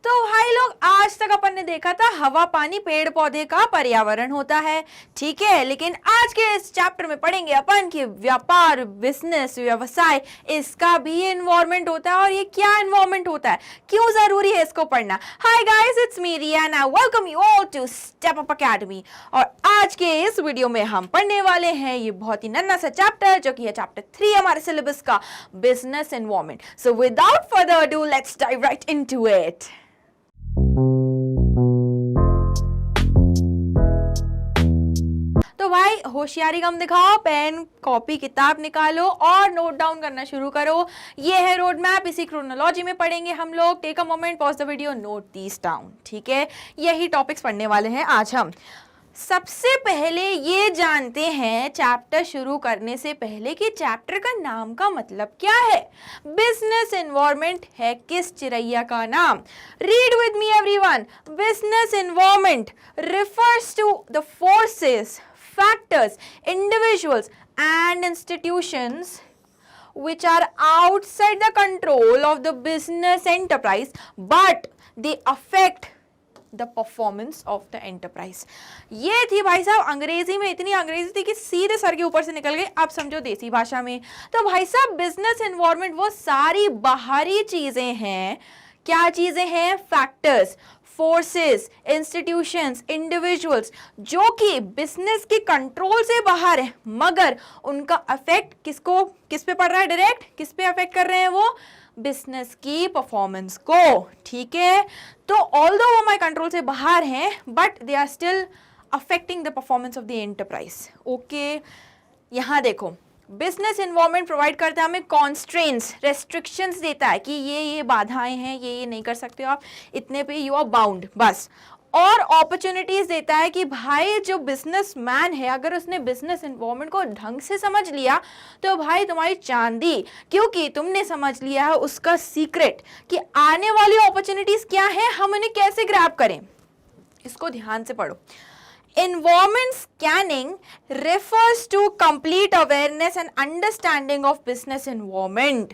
तो भाई लोग, आज तक अपन ने देखा था हवा पानी पेड़ पौधे का पर्यावरण होता है, ठीक है। लेकिन आज के इस चैप्टर में पढ़ेंगे अपन कि व्यापार, बिजनेस, व्यवसाय, इसका भी एनवायरनमेंट होता है। और ये क्या एनवायरनमेंट होता है, क्यों जरूरी है इसको पढ़ना। Hi guys, it's me Riya and I welcome you all to Step Up Academy. और आज के इस वीडियो में हम पढ़ने वाले हैं ये बहुत ही नन्हा सा चैप्टर, जो कि है चैप्टर 3 हमारे सिलेबस का, business environment. So without further ado, let's dive right into it. तो भाई होशियारी कम दिखाओ, पेन कॉपी किताब निकालो और नोट डाउन करना शुरू करो। ये है रोड मैप, इसी क्रोनोलॉजी में पढ़ेंगे हम लोग। Take a moment, pause the video, note these down, ठीक है। यही टॉपिक्स पढ़ने वाले हैं आज हम। सबसे पहले ये जानते हैं चैप्टर शुरू करने से पहले कि चैप्टर का नाम का मतलब क्या है। बिजनेस एनवायरनमेंट है किस चिड़ैया का नाम। Read with me everyone. Business environment refers to the forces, factors, individuals and institutions which are outside the control of the business enterprise but they affect the performance of the enterprise. ये थी भाई साहब अंग्रेजी में, इतनी अंग्रेजी थी कि सीधे सर के ऊपर से निकल गई। आप समझो देसी भाषा में। तो भाई साहब बिजनेस एनवायरनमेंट वो सारी बाहरी चीजें हैं। क्या चीजें हैं? फैक्टर्स, फोर्सेस, इंस्टीट्यूशंस, इंडिविजुअल्स, जो कि बिजनेस के कंट्रोल से बाहर है, मगर उनका अफेक्ट किस पे पड़ रहा है? डायरेक्ट किस पे अफेक्ट कर रहे हैं? वो बिजनेस की परफॉर्मेंस को, ठीक है। तो ऑल्दो वो हमारे कंट्रोल से बाहर हैं, but they are still affecting the performance of the enterprise. Okay, यहां देखो, बिजनेस एनवायरनमेंट प्रोवाइड करता है हमें कॉन्स्ट्रेंट्स, रेस्ट्रिक्शंस देता है कि ये बाधाएं हैं, ये नहीं कर सकते हो आप, इतने पे यू आर बाउंड, बस। और अपॉर्चुनिटीज देता है कि भाई जो बिजनेसमैन है, अगर उसने बिजनेस एनवायरनमेंट को ढंग से समझ लिया तो भाई तुम्हारी चांदी, क्योंकि तुमने समझ लिया है उसका सीक्रेट कि आने वाली अपॉर्चुनिटीज क्या है, हम उन्हें कैसे ग्रैब करें। इसको ध्यान से पढ़ो। Environment scanning refers to complete awareness and understanding of business environment.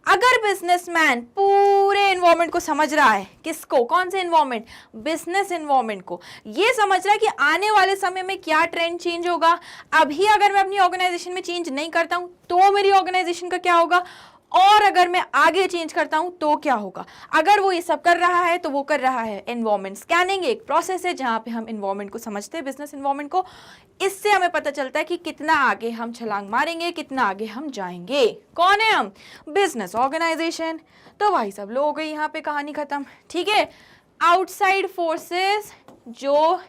अगर बिजनेसमैन पूरे एनवायरनमेंट को समझ रहा है, किसको? कौन से एनवायरनमेंट? बिजनेस एनवायरनमेंट को। ये समझ रहा है कि आने वाले समय में क्या ट्रेंड चेंज होगा। अभी अगर मैं अपनी ऑर्गेनाइजेशन में चेंज नहीं करता हूं तो मेरी ऑर्गेनाइजेशन का क्या होगा, और अगर मैं आगे चेंज करता हूं तो क्या होगा। अगर वो ये सब कर रहा है तो वो कर रहा है एनवायरनमेंट स्कैनिंग। एक प्रोसेस है जहां पे हम एनवायरनमेंट को समझते हैं, बिजनेस एनवायरनमेंट को। इससे हमें पता चलता है कि कितना आगे हम छलांग मारेंगे, कितना आगे हम जाएंगे। कौन है हम? Business organisation. तो भाई सब लोग हो गई यहाँ पे कहानी खत्म, ठीक है। आउटसाइड फोर्सेस जो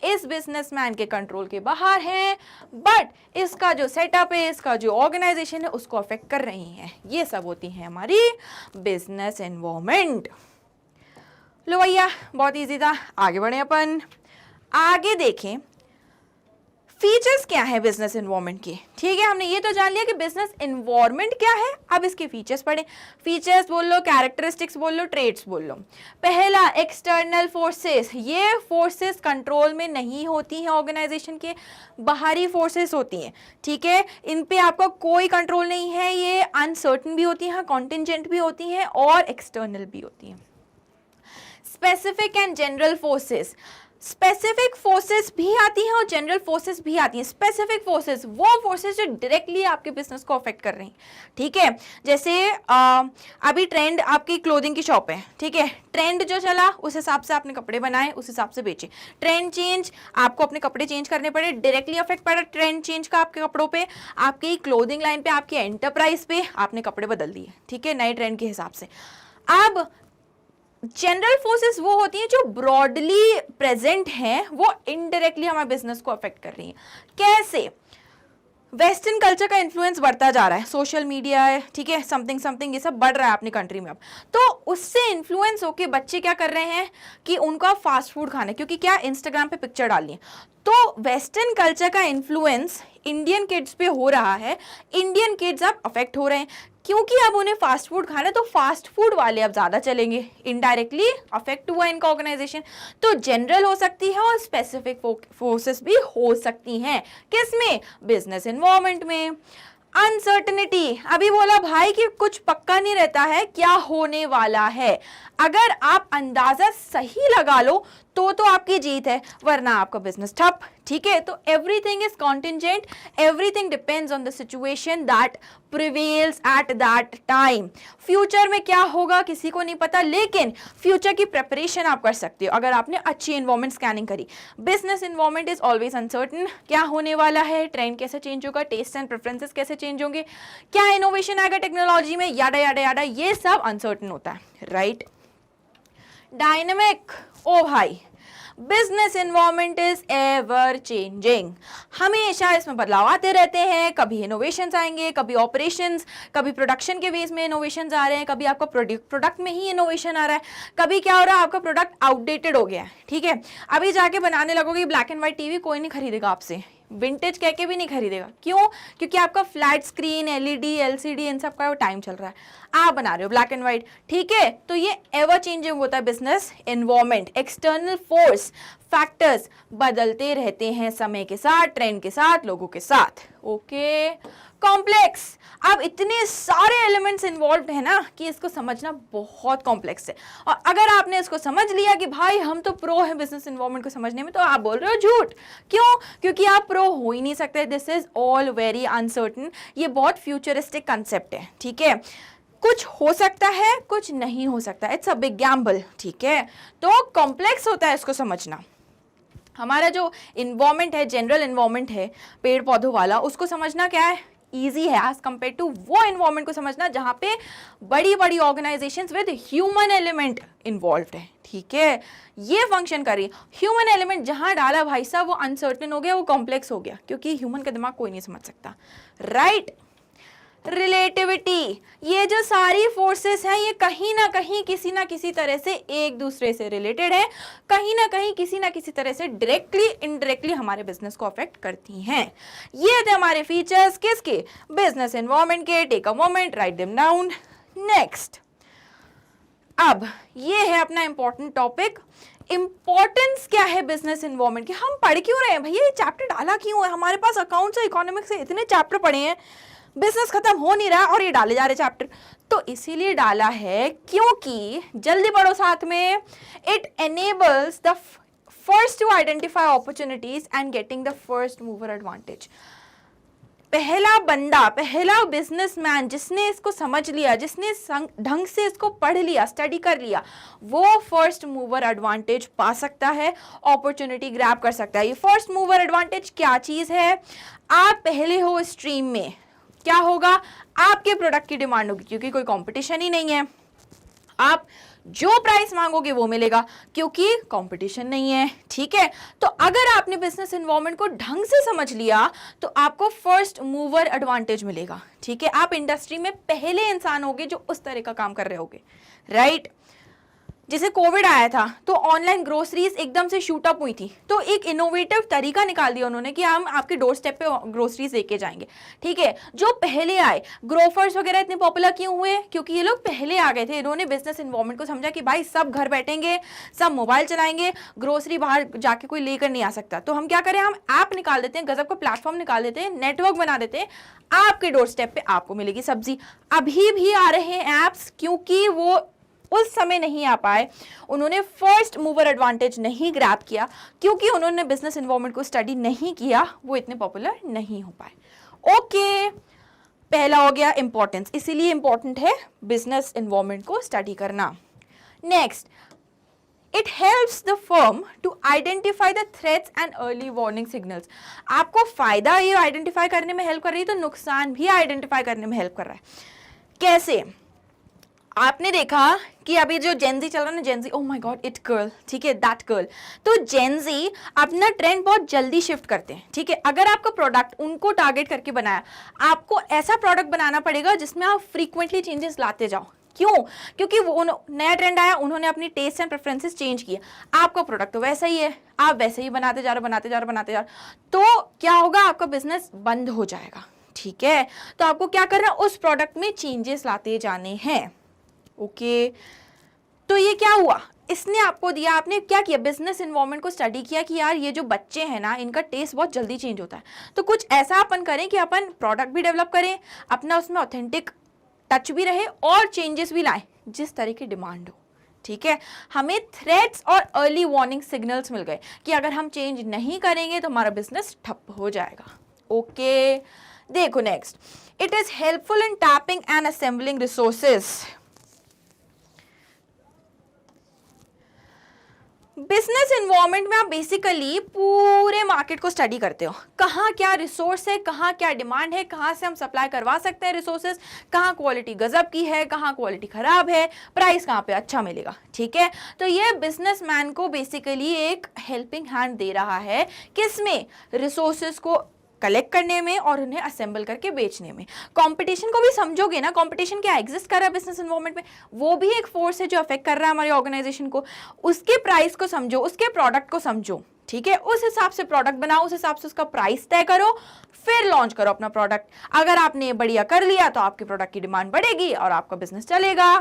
इस बिजनेसमैन के कंट्रोल के बाहर है, बट इसका जो सेटअप है, इसका जो ऑर्गेनाइजेशन है, उसको अफेक्ट कर रही हैं। ये सब होती है हमारी बिजनेस एनवायरनमेंट। लो भैया, बहुत इजी था। आगे बढ़े अपन, आगे देखें फीचर्स क्या है बिजनेस एनवायरनमेंट के। ठीक है, हमने ये तो जान लिया कि बिजनेस एनवायरनमेंट क्या है। अब इसके फीचर्स पढ़े। फीचर्स बोल लो, कैरेक्टरिस्टिक्स बोल लो, ट्रेड्स बोल लो। पहला, एक्सटर्नल फोर्सेस। ये फोर्सेस कंट्रोल में नहीं होती हैं ऑर्गेनाइजेशन के, बाहरी फोर्सेस होती हैं, ठीक है। इन पे आपका कोई कंट्रोल नहीं है। ये अनसर्टन भी होती हैं, कॉन्टिजेंट भी होती हैं और एक्सटर्नल भी होती हैं। Specific and general forces. Specific forces भी आती हैं और जनरल फोर्सेस भी आती हैं। स्पेसिफिक फोर्सेस वो फोर्सेस जो डायरेक्टली आपके बिजनेस को अफेक्ट कर रही हैं, ठीक है। जैसे अभी ट्रेंड, आपकी क्लोथिंग की शॉप है, ठीक है। ट्रेंड जो चला उस हिसाब से आपने कपड़े बनाए, उस हिसाब से बेचे। ट्रेंड चेंज, आपको अपने कपड़े चेंज करने पड़े, डायरेक्टली अफेक्ट पड़ा ट्रेंड चेंज का आपके कपड़ों पे, आपकी क्लोथिंग लाइन पे, आपकी एंटरप्राइज पे, आपने कपड़े बदल दिए, ठीक है, नए ट्रेंड के हिसाब से। अब जनरल फोर्सेस वो होती हैं जो ब्रॉडली प्रेजेंट हैं, वो इनडायरेक्टली हमारे बिजनेस को अफेक्ट कर रही हैं। कैसे? वेस्टर्न कल्चर का इन्फ्लुएंस बढ़ता जा रहा है, सोशल मीडिया है, ठीक है, समथिंग समथिंग ये सब बढ़ रहा है अपनी कंट्री में अब। तो उससे इन्फ्लुएंस होके बच्चे क्या कर रहे हैं कि उनका फास्ट फूड खाना है, क्योंकि क्या, इंस्टाग्राम पे पिक्चर डालनी है। तो वेस्टर्न कल्चर का इन्फ्लुएंस इंडियन किड्स पे हो रहा है। इंडियन किड्स अब अफेक्ट हो रहे हैं क्योंकि अब उन्हें फास्ट फूड खाना है, तो फास्ट फूड वाले अब ज्यादा चलेंगे। इनडायरेक्टली अफेक्ट हुआ इनका ऑर्गेनाइजेशन। तो जनरल हो सकती है और स्पेसिफिक फोर्सेस भी हो सकती हैं। किसमें? बिजनेस एनवायरनमेंट में। अनसर्टेनिटी, अभी बोला भाई कि कुछ पक्का नहीं रहता है, क्या होने वाला है। अगर आप अंदाजा सही लगा लो तो आपकी जीत है, वरना आपका बिजनेस ठप। ठीक है, तो everything is contingent, everything depends on the situation that prevails at that time. Future में क्या होगा किसी को नहीं पता, लेकिन फ्यूचर की प्रिपरेशन आप कर सकते हो अगर आपने अच्छी एनवायरमेंट स्कैनिंग करी। Business environment is always uncertain, क्या होने वाला है, ट्रेंड कैसे चेंज होगा, टेस्ट एंड प्रेफरेंसेस कैसे चेंज होंगे, क्या इनोवेशन आएगा टेक्नोलॉजी में, याडा याडा याडा, ये सब अनसर्टन होता है, राइट। डायनेमिक, ओ भाई, business environment is ever changing, हमेशा इसमें बदलाव आते रहते हैं। कभी इनोवेशंस आएंगे, कभी ऑपरेशंस, कभी प्रोडक्शन के बेस में इनोवेशंस आ रहे हैं, कभी आपका प्रोडक्ट में ही इनोवेशन आ रहा है, कभी क्या हो रहा है आपका प्रोडक्ट आउटडेटेड हो गया है। ठीक है, अभी जाके बनाने लगोगे ब्लैक एंड व्हाइट टीवी, कोई नहीं खरीदेगा आपसे, विंटेज कह के भी नहीं खरीदेगा। क्यों? क्योंकि आपका फ्लैट स्क्रीन, एलईडी, एलसीडी, इन सब का टाइम चल रहा है, आप बना रहे हो ब्लैक एंड व्हाइट। ठीक है, तो ये एवर चेंजिंग होता है business environment, external force, factors बदलते रहते हैं समय के साथ, ट्रेंड के साथ, लोगों के साथ। ओके, कॉम्प्लेक्स, अब इतने सारे एलिमेंट्स इन्वॉल्व है ना कि इसको समझना बहुत कॉम्प्लेक्स है। और अगर आपने इसको समझ लिया कि भाई हम तो प्रो है बिजनेस एनवायरनमेंट को समझने में, तो आप बोल रहे हो झूठ। क्यों? क्योंकि आप प्रो हो ही नहीं सकते, this is all very uncertain, ये बहुत फ्यूचरिस्टिक कंसेप्ट है। ठीक है, कुछ हो सकता है, कुछ नहीं हो सकता, इट्स अ बिग गैम्बल। ठीक है, तो कॉम्प्लेक्स होता है इसको समझना। हमारा जो इन्वायरमेंट है, जनरल इन्वायरमेंट है पेड़ पौधों वाला, उसको समझना क्या है, ईजी है एज कंपेयर टू वो इन्वायरमेंट को समझना जहां पे बड़ी बड़ी organisations with human element involved है। ठीक है, ये फंक्शन करिए, ह्यूमन एलिमेंट जहां डाला भाई साहब वो अनसर्टेन हो गया, वो कॉम्प्लेक्स हो गया, क्योंकि ह्यूमन का दिमाग कोई नहीं समझ सकता, राइट। रिलेटिविटी, ये जो सारी फोर्सेस हैं ये कहीं ना कहीं किसी ना किसी तरह से एक दूसरे से रिलेटेड है, कहीं ना कहीं किसी ना किसी तरह से डायरेक्टली इनडायरेक्टली हमारे बिजनेस को अफेक्ट करती हैं। ये थे हमारे फीचर्स किसके, बिजनेस एनवायरनमेंट के। Take a moment, write them down. Next, अब ये है अपना इंपॉर्टेंट टॉपिक, इंपॉर्टेंस क्या है बिजनेस एनवायरनमेंट की। हम पढ़ क्यों रहे हैं भैया, ये चैप्टर डाला क्यों है, हमारे पास अकाउंट्स और इकोनॉमिक्स से इतने चैप्टर पढ़े हैं, बिजनेस खत्म हो नहीं रहा और ये डाले जा रहे चैप्टर। तो इसीलिए डाला है क्योंकि, जल्दी पढ़ो साथ में, it enables the first to identify opportunities and getting the first mover advantage. पहला बंदा, पहला बिजनेसमैन जिसने इसको समझ लिया, जिसने ढंग से इसको पढ़ लिया, स्टडी कर लिया, वो फर्स्ट मूवर एडवांटेज पा सकता है, अपॉर्चुनिटी ग्रैब कर सकता है। ये फर्स्ट मूवर एडवांटेज क्या चीज है, आप पहले हो स्ट्रीम में, क्या होगा, आपके प्रोडक्ट की डिमांड होगी क्योंकि कोई कंपटीशन ही नहीं है, आप जो प्राइस मांगोगे वो मिलेगा क्योंकि कंपटीशन नहीं है। ठीक है, तो अगर आपने बिजनेस एनवायरनमेंट को ढंग से समझ लिया तो आपको फर्स्ट मूवर एडवांटेज मिलेगा। ठीक है, आप इंडस्ट्री में पहले इंसान होगे जो उस तरह का काम कर रहे होगे, राइट। जैसे कोविड आया था तो ऑनलाइन ग्रोसरीज एकदम से शूट अप हुई थी, तो एक इनोवेटिव तरीका निकाल दिया उन्होंने कि हम आपके डोर स्टेप पे ग्रोसरीज लेके जाएंगे। ठीक है, जो पहले आए, ग्रोफर्स वगैरह इतने पॉपुलर क्यों हुए, क्योंकि ये लोग पहले आ गए थे, इन्होंने बिजनेस एनवायरनमेंट को समझा कि भाई सब घर बैठेंगे, सब मोबाइल चलाएंगे, ग्रोसरी बाहर जाके कोई लेकर नहीं आ सकता, तो हम क्या करें, हम ऐप निकाल देते हैं, गजब का प्लेटफॉर्म निकाल देते हैं, नेटवर्क बना देते हैं, आपके डोर स्टेप पे आपको मिलेगी सब्जी। अभी भी आ रहे हैं ऐप्स, क्योंकि वो उस समय नहीं आ पाए, उन्होंने फर्स्ट मूवर एडवांटेज नहीं ग्रैब किया, क्योंकि उन्होंने बिजनेस एनवायरनमेंट को स्टडी नहीं किया, वो इतने पॉपुलर नहीं हो पाए। ओके, पहला हो गया इंपॉर्टेंस, इसीलिए इंपॉर्टेंट है बिजनेस एनवायरनमेंट को स्टडी करना। Next, it helps the firm to identify the threats and early warning signals. आपको फायदा ये आइडेंटिफाई करने में हेल्प कर रही है, तो नुकसान भी आइडेंटिफाई करने में हेल्प कर रहा है। कैसे? आपने देखा कि अभी जो जेनजी चल रहा है ना, Gen Z, oh my God, it girl, ठीक है, दैट गर्ल, तो जेनजी अपना ट्रेंड बहुत जल्दी शिफ्ट करते हैं। ठीक है, अगर आपका प्रोडक्ट उनको टारगेट करके बनाया, आपको ऐसा प्रोडक्ट बनाना पड़ेगा जिसमें आप फ्रीक्वेंटली चेंजेस लाते जाओ। क्यों? क्योंकि वो नया ट्रेंड आया, उन्होंने अपनी टेस्ट एंड प्रेफरेंसेस चेंज किए, आपका प्रोडक्ट तो वैसा ही है, आप वैसे ही बनाते जा रहे, तो क्या होगा, आपका बिजनेस बंद हो जाएगा। ठीक है, तो आपको क्या करना, उस प्रोडक्ट में चेंजेस लाते जाने हैं। ओके, तो ये क्या हुआ, इसने आपको दिया, आपने क्या किया, बिजनेस इन्वायरमेंट को स्टडी किया कि यार ये जो बच्चे हैं ना, इनका टेस्ट बहुत जल्दी चेंज होता है, तो कुछ ऐसा अपन करें कि अपन प्रोडक्ट भी डेवलप करें, अपना उसमें ऑथेंटिक टच भी रहे और चेंजेस भी लाएं जिस तरह की डिमांड हो। ठीक है, हमें थ्रेट्स और अर्ली वार्निंग सिग्नल्स मिल गए कि अगर हम चेंज नहीं करेंगे तो हमारा बिजनेस ठप हो जाएगा। ओके, देखो next, it is helpful in tapping and assembling resources. Business environment में आप बेसिकली पूरे मार्केट को स्टडी करते हो, कहाँ क्या रिसोर्स है, कहाँ क्या डिमांड है, कहाँ से हम सप्लाई करवा सकते हैं रिसोर्सेज, कहाँ क्वालिटी गजब की है, कहाँ क्वालिटी खराब है, प्राइस कहाँ पे अच्छा मिलेगा। ठीक है, तो ये बिजनेसमैन को बेसिकली एक हेल्पिंग हैंड दे रहा है, किसमें, रिसोर्सेज को कलेक्ट करने में और उन्हें असेंबल करके बेचने में। कंपटीशन को भी समझोगे ना, कंपटीशन क्या एग्जिस्ट कर रहा है बिजनेस एनवायरनमेंट में, वो भी एक फोर्स है जो अफेक्ट कर रहा है हमारी ऑर्गेनाइजेशन को। उसके प्राइस को समझो, उसके प्रोडक्ट को समझो। ठीक है, उस हिसाब से प्रोडक्ट बनाओ, उस हिसाब से उसका प्राइस तय करो, फिर लॉन्च करो अपना प्रोडक्ट। अगर आपने बढ़िया कर लिया तो आपके प्रोडक्ट की डिमांड बढ़ेगी और आपका बिजनेस चलेगा।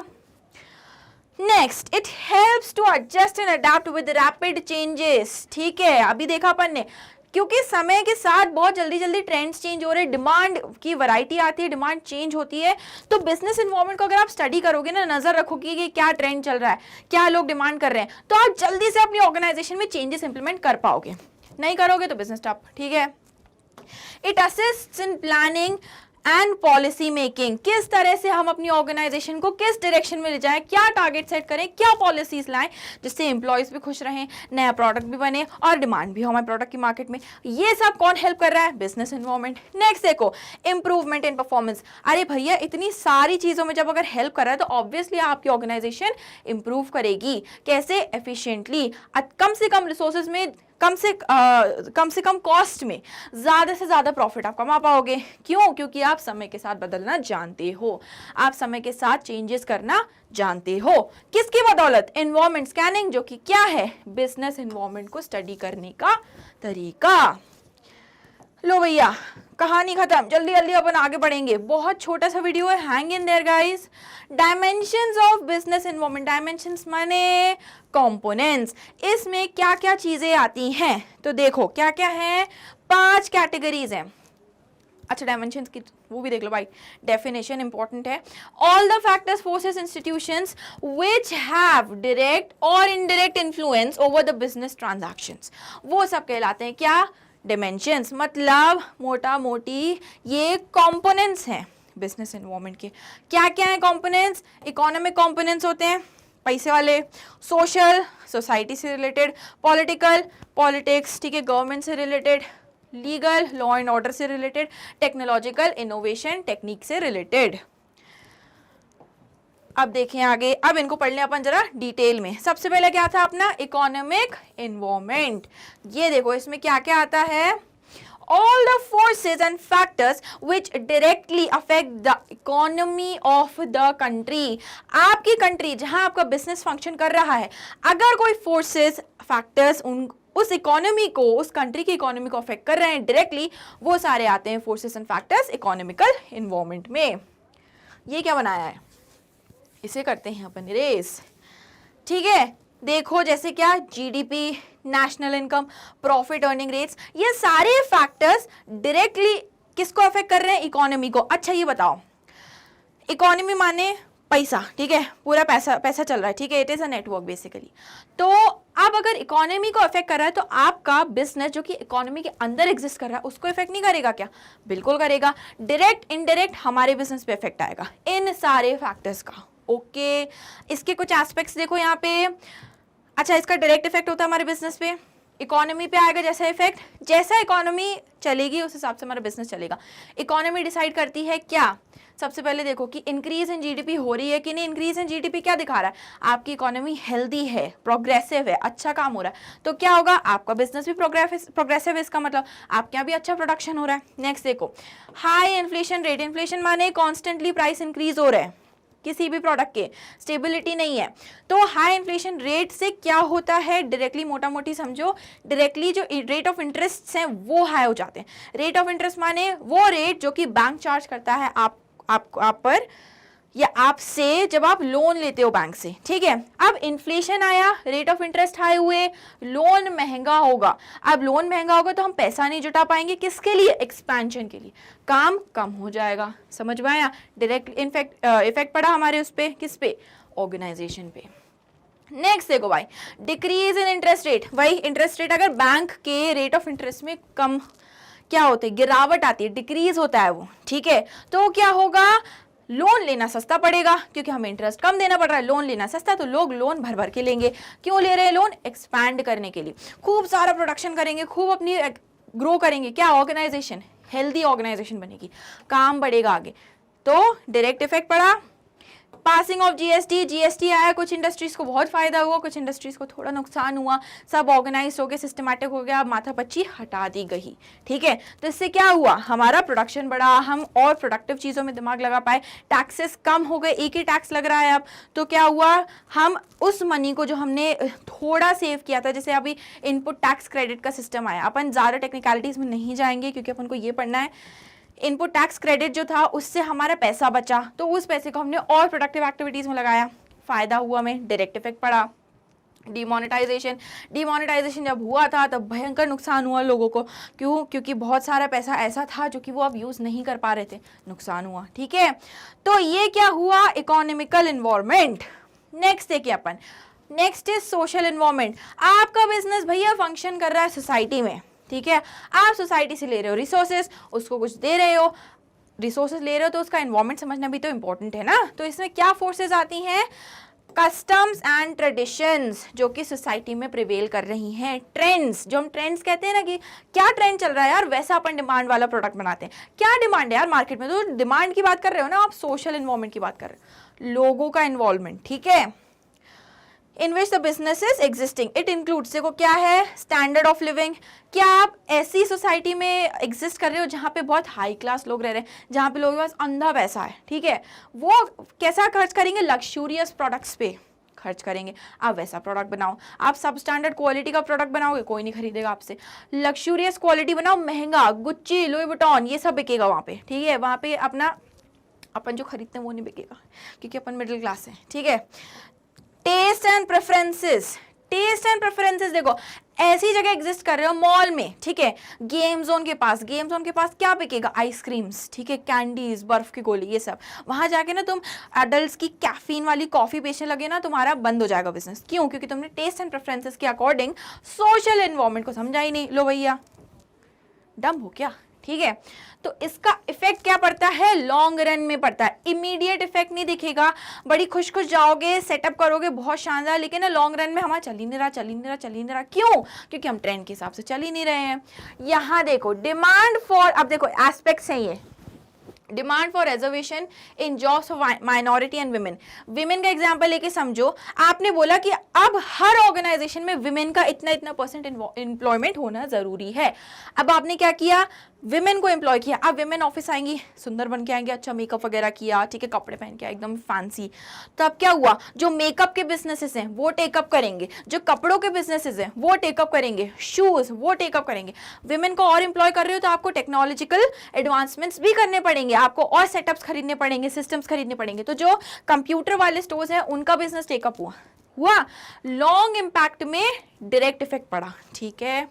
Next, it helps to adjust and adapt with rapid changes. ठीक है, अभी देखा अपन ने, क्योंकि समय के साथ बहुत जल्दी जल्दी ट्रेंड्स चेंज हो रहे हैं, डिमांड की वैरायटी आती है, डिमांड चेंज होती है, तो बिजनेस इन्वायरमेंट को अगर आप स्टडी करोगे ना, नजर रखोगे कि क्या ट्रेंड चल रहा है, क्या लोग डिमांड कर रहे हैं, तो आप जल्दी से अपनी ऑर्गेनाइजेशन में चेंजेस इंप्लीमेंट कर पाओगे। नहीं करोगे तो बिजनेस टॉप। ठीक है, it assists in planning and policy making, किस तरह से हम अपनी ऑर्गेनाइजेशन को किस डायरेक्शन में ले जाएं, क्या टारगेट सेट करें, क्या पॉलिसीज लाएं जिससे एम्प्लॉयज भी खुश रहें, नया प्रोडक्ट भी बने और डिमांड भी हो हमारे प्रोडक्ट की मार्केट में। ये सब कौन हेल्प कर रहा है, बिजनेस एनवायरनमेंट। नेक्स्ट देखो, इंप्रूवमेंट इन परफॉर्मेंस। अरे भैया, इतनी सारी चीजों में जब अगर हेल्प कर रहा है तो ऑब्वियसली आपकी ऑर्गेनाइजेशन इंप्रूव करेगी। कैसे, एफिशिएंटली, कम से कम रिसोर्सेज में, कम से कम कॉस्ट में ज़्यादा से ज़्यादा प्रॉफिट आप कमा पाओगे। क्यों, क्योंकि आप समय के साथ बदलना जानते हो, आप समय के साथ चेंजेस करना जानते हो। किसकी बदौलत, एनवायरनमेंट स्कैनिंग, जो कि क्या है, बिजनेस एनवायरनमेंट को स्टडी करने का तरीका। लो भैया, कहानी खत्म, जल्दी जल्दी अपन आगे बढ़ेंगे, बहुत छोटा सा वीडियो है, hang in there guys. Dimensions of business environment, dimensions माने कंपोनेंट्स, इसमें क्या क्या चीजें आती हैं, तो देखो क्या क्या है, 5 कैटेगरीज हैं। अच्छा, डायमेंशंस की वो भी देख लो भाई, डेफिनेशन इंपॉर्टेंट है। All the factors, forces, institutions which have direct और indirect influence over the business transactions, वो सब कहलाते हैं क्या, डिमेंशंस। मतलब मोटा मोटी ये कंपोनेंट्स हैं बिजनेस एनवायरनमेंट के। क्या क्या है कंपोनेंट्स, इकोनॉमिक कंपोनेंट्स होते हैं, पैसे वाले, सोशल, सोसाइटी से रिलेटेड, पॉलिटिकल, पॉलिटिक्स, ठीक है, गवर्नमेंट से related, legal, law and order से रिलेटेड, टेक्नोलॉजिकल, इनोवेशन, टेक्निक से रिलेटेड। अब देखें आगे, अब इनको पढ़ लें अपन जरा डिटेल में। सबसे पहले क्या था अपना, इकोनॉमिक एनवायरनमेंट। ये देखो इसमें क्या क्या आता है, all the forces and factors which directly affect the economy of the country। आपकी कंट्री जहां आपका बिजनेस फंक्शन कर रहा है, अगर कोई फोर्सेस, फैक्टर्स उस इकोनॉमी को, उस कंट्री की इकोनॉमी को अफेक्ट कर रहे हैं डायरेक्टली, वो सारे आते हैं forces and factors economical environment में। ये क्या बनाया है, इसे करते हैं अपन रेस। ठीक है, देखो जैसे क्या, GDP, national income, profit earning rates, ये सारे फैक्टर्स डायरेक्टली किसको अफेक्ट कर रहे हैं, इकोनॉमी को। अच्छा ये बताओ, इकोनॉमी माने पैसा, ठीक है, पूरा पैसा चल रहा है, ठीक है, it is a network basically. तो अब अगर इकोनॉमी को अफेक्ट कर रहा है तो आपका बिजनेस जो कि इकोनॉमी के अंदर एग्जिस्ट कर रहा है उसको इफेक्ट नहीं करेगा क्या, बिल्कुल करेगा। डायरेक्ट इनडायरेक्ट हमारे बिजनेस पे इफेक्ट आएगा इन सारे फैक्टर्स का। ओके, इसके कुछ एस्पेक्ट्स देखो यहाँ पे। अच्छा, इसका डायरेक्ट इफेक्ट होता है हमारे बिजनेस पे, इकोनॉमी पे आएगा जैसा इफेक्ट, जैसा इकोनॉमी चलेगी उस हिसाब से हमारा बिजनेस चलेगा। इकोनॉमी डिसाइड करती है क्या, सबसे पहले देखो कि इंक्रीज इन जीडीपी हो रही है कि नहीं। इंक्रीज इन जीडीपी क्या दिखा रहा है, आपकी इकोनॉमी हेल्दी है, प्रोग्रेसिव है, अच्छा काम हो रहा है, तो क्या होगा, आपका बिजनेस भी प्रोग्रेसिव है, इसका मतलब आपके यहाँ भी अच्छा प्रोडक्शन हो रहा है। नेक्स्ट देखो, हाई इन्फ्लेशन रेट, इन्फ्लेशन माने कॉन्स्टेंटली प्राइस इंक्रीज हो रहा है किसी भी प्रोडक्ट के, स्टेबिलिटी नहीं है। तो हाई इन्फ्लेशन रेट से क्या होता है, डायरेक्टली मोटा मोटी समझो, डायरेक्टली जो रेट ऑफ इंटरेस्ट हैं वो हाई हो जाते हैं। रेट ऑफ इंटरेस्ट माने वो रेट जो कि बैंक चार्ज करता है आप पर, या आपसे जब आप लोन लेते हो बैंक से, ठीक है। अब इन्फ्लेशन आया, रेट ऑफ इंटरेस्ट हाई हुए, लोन महंगा होगा। अब लोन महंगा होगा तो हम पैसा नहीं जुटा पाएंगे, किसके लिए? एक्सपेंशन के लिए। काम कम हो जाएगा। समझ में आया? डायरेक्ट इफेक्ट पड़ा हमारे उस पे, किस पे? ऑर्गेनाइजेशन पे। नेक्स्ट देखो भाई, डिक्रीज इन इंटरेस्ट रेट। भाई इंटरेस्ट रेट अगर बैंक के रेट ऑफ इंटरेस्ट में कम क्या होते हैं, गिरावट आती है, डिक्रीज होता है वो, ठीक है, तो क्या होगा? लोन लेना सस्ता पड़ेगा, क्योंकि हमें इंटरेस्ट कम देना पड़ रहा है, लोन लेना सस्ता, तो लोग लोन भर भर के लेंगे। क्यों ले रहे हैं लोन? एक्सपैंड करने के लिए, खूब सारा प्रोडक्शन करेंगे, खूब अपनी ग्रो करेंगे। क्या? ऑर्गेनाइजेशन, हेल्दी ऑर्गेनाइजेशन बनेगी, काम बढ़ेगा आगे। तो डायरेक्ट इफेक्ट पड़ा। पासिंग ऑफ जीएसटी, जीएसटी आया, कुछ इंडस्ट्रीज को बहुत फायदा हुआ, कुछ इंडस्ट्रीज को थोड़ा नुकसान हुआ। सब ऑर्गेनाइज हो गए, सिस्टमैटिक हो गया, माथापच्ची हटा दी गई, ठीक है। तो इससे क्या हुआ? हमारा प्रोडक्शन बढ़ा, हम और प्रोडक्टिव चीज़ों में दिमाग लगा पाए, टैक्सेस कम हो गए, एक ही टैक्स लग रहा है अब। तो क्या हुआ? हम उस मनी को जो हमने थोड़ा सेव किया था, जैसे अभी इनपुट टैक्स क्रेडिट का सिस्टम आया, अपन ज़्यादा टेक्निकलिटीज़ में नहीं जाएंगे क्योंकि अपन को ये पढ़ना है। इनपुट टैक्स क्रेडिट जो था उससे हमारा पैसा बचा, तो उस पैसे को हमने और प्रोडक्टिव एक्टिविटीज़ में लगाया, फ़ायदा हुआ, हमें डायरेक्ट इफेक्ट पड़ा। डिमोनेटाइजेशन, डिमोनेटाइजेशन जब हुआ था तब भयंकर नुकसान हुआ लोगों को। क्यों? क्योंकि बहुत सारा पैसा ऐसा था जो कि वो अब यूज़ नहीं कर पा रहे थे, नुकसान हुआ, ठीक है। तो ये क्या हुआ? Economical environment. नेक्स्ट देखिए अपन, नेक्स्ट इज सोशल इन्वायरमेंट। आपका बिजनेस भैया फंक्शन कर रहा है सोसाइटी में, ठीक है। आप सोसाइटी से ले रहे हो रिसोर्सेज, उसको कुछ दे रहे हो, रिसोर्सेज ले रहे हो तो उसका एनवायरनमेंट समझना भी तो इंपॉर्टेंट है ना। तो इसमें क्या फोर्सेज आती हैं? कस्टम्स एंड ट्रेडिशंस जो कि सोसाइटी में प्रिवेल कर रही हैं। ट्रेंड्स, जो हम ट्रेंड्स कहते हैं ना, कि क्या ट्रेंड चल रहा है यार, वैसा अपन डिमांड वाला प्रोडक्ट बनाते हैं। क्या डिमांड है यार मार्केट में? तो डिमांड की बात कर रहे हो ना आप, सोशल इन्वायरमेंट की बात कर रहे हो, लोगों का इन्वॉल्वमेंट, ठीक है। In which the business is existing, it includes, देखो क्या है? Standard of living. क्या आप ऐसी सोसाइटी में एग्जिस्ट कर रहे हो जहाँ पे बहुत हाई क्लास लोग रह रहे हैं, जहाँ पे लोगों के पास अंधा पैसा है, ठीक है, वो कैसा खर्च करेंगे? लग्जूरियस प्रोडक्ट्स पे खर्च करेंगे। आप वैसा प्रोडक्ट बनाओ। आप सब स्टैंडर्ड क्वालिटी का प्रोडक्ट बनाओगे, कोई नहीं खरीदेगा आपसे। लग्जूरियस क्वालिटी बनाओ, महंगा, गुच्ची, लुई वुइटन, ये सब बिकेगा वहाँ पे, ठीक है। वहाँ पे अपना अपन जो खरीदते हैं वो नहीं बिकेगा, क्योंकि अपन मिडिल क्लास है, ठीक है। Taste and preferences, taste and preferences देखो, ऐसी जगह एग्जिस्ट कर रहे हो मॉल में, ठीक है। गेम जोन के पास, गेम जोन के पास क्या बिकेगा? आइसक्रीम्स, ठीक है, कैंडीज, बर्फ की गोली, ये सब। वहां जाके ना तुम एडल्ट्स की कैफीन वाली कॉफी बेचने लगे ना, तुम्हारा बंद हो जाएगा बिजनेस। क्यों? क्योंकि तुमने टेस्ट एंड प्रेफरेंसेस के अकॉर्डिंग सोशल एनवायरनमेंट को समझा ही नहीं। लो भैया, डम हो क्या, ठीक है। तो इसका इफेक्ट क्या पड़ता है? लॉन्ग रन में पड़ता है। इमीडिएट इफेक्ट नहीं दिखेगा, बड़ी खुश खुश जाओगे, सेटअप करोगे बहुत शानदार, लेकिन ना लॉन्ग रन में हमारा चल ही नहीं रहा, चल ही नहीं रहा, चल ही नहीं रहा। क्यों? क्योंकि हम ट्रेंड के हिसाब से चल ही नहीं रहे हैं। यहाँ देखो डिमांड फॉर, अब देखो एस्पेक्ट्स हैं ये, demand for reservation in jobs of minority and women. Women का एग्जांपल लेके समझो, आपने बोला कि अब हर ऑर्गेनाइजेशन में विमेन का इतना इतना % एम्प्लॉयमेंट होना जरूरी है। अब आपने क्या किया? विमेन को एम्प्लॉय किया। अब विमेन ऑफिस आएंगी, सुंदर बन के आएंगे, अच्छा मेकअप वगैरह किया, ठीक है, कपड़े पहन के एकदम फैंसी। तो अब क्या हुआ? जो मेकअप के बिजनेसेस हैं वो टेकअप करेंगे, जो कपड़ों के बिजनेसेस हैं वो टेकअप करेंगे, शूज वो टेकअप करेंगे। विमेन को और एम्प्लॉय कर रहे हो तो आपको टेक्नोलॉजिकल एडवांसमेंट्स भी करने पड़ेंगे, आपको और सेटअप्स खरीदने पड़ेंगे, सिस्टम्स खरीदने पड़ेंगे। तो जो कंप्यूटर वाले स्टोर्स हैं उनका बिजनेस टेकअप हुआ। लॉन्ग इंपैक्ट में डायरेक्ट इफेक्ट पड़ा, ठीक है।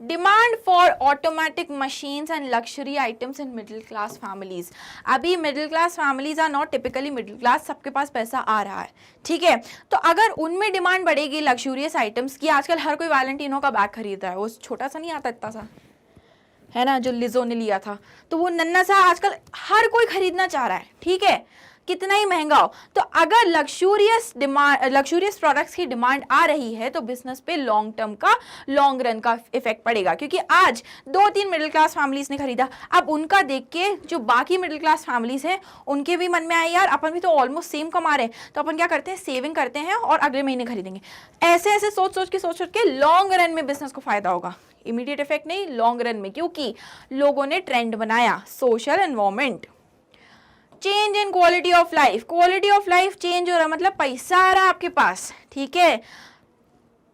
Demand for automatic machines and luxury items in middle class families. अभी middle class families are not typically middle class, सबके पास पैसा आ रहा है, ठीक है। तो अगर उनमें डिमांड बढ़ेगी लग्जूरियस आइटम्स की, आजकल हर कोई वैलेंटिनो का बैग खरीद रहा है, वो छोटा सा नहीं आता, इतना सा है ना, जो लिजो ने लिया था, तो वो नन्ना सा आजकल हर कोई खरीदना चाह रहा है, ठीक है, कितना ही महंगा हो। तो अगर लग्जूरियस प्रोडक्ट्स की डिमांड आ रही है तो बिजनेस पे लॉन्ग टर्म का, लॉन्ग रन का इफेक्ट पड़ेगा। क्योंकि आज 2-3 मिडिल क्लास फैमिलीज ने खरीदा, अब उनका देख के जो बाकी मिडिल क्लास फैमिलीज हैं उनके भी मन में आए यार अपन भी तो ऑलमोस्ट सेम कमा रहे हैं, तो अपन क्या करते हैं, सेविंग करते हैं और अगले महीने खरीदेंगे। ऐसे ऐसे सोच सोच के लॉन्ग रन में बिजनेस को फायदा होगा, इमीडिएट इफेक्ट नहीं, लॉन्ग रन में, क्योंकि लोगों ने ट्रेंड बनाया, social environment. Change in quality of life, quality of life change हो रहा, मतलब पैसा आ रहा है आपके पास, ठीक है,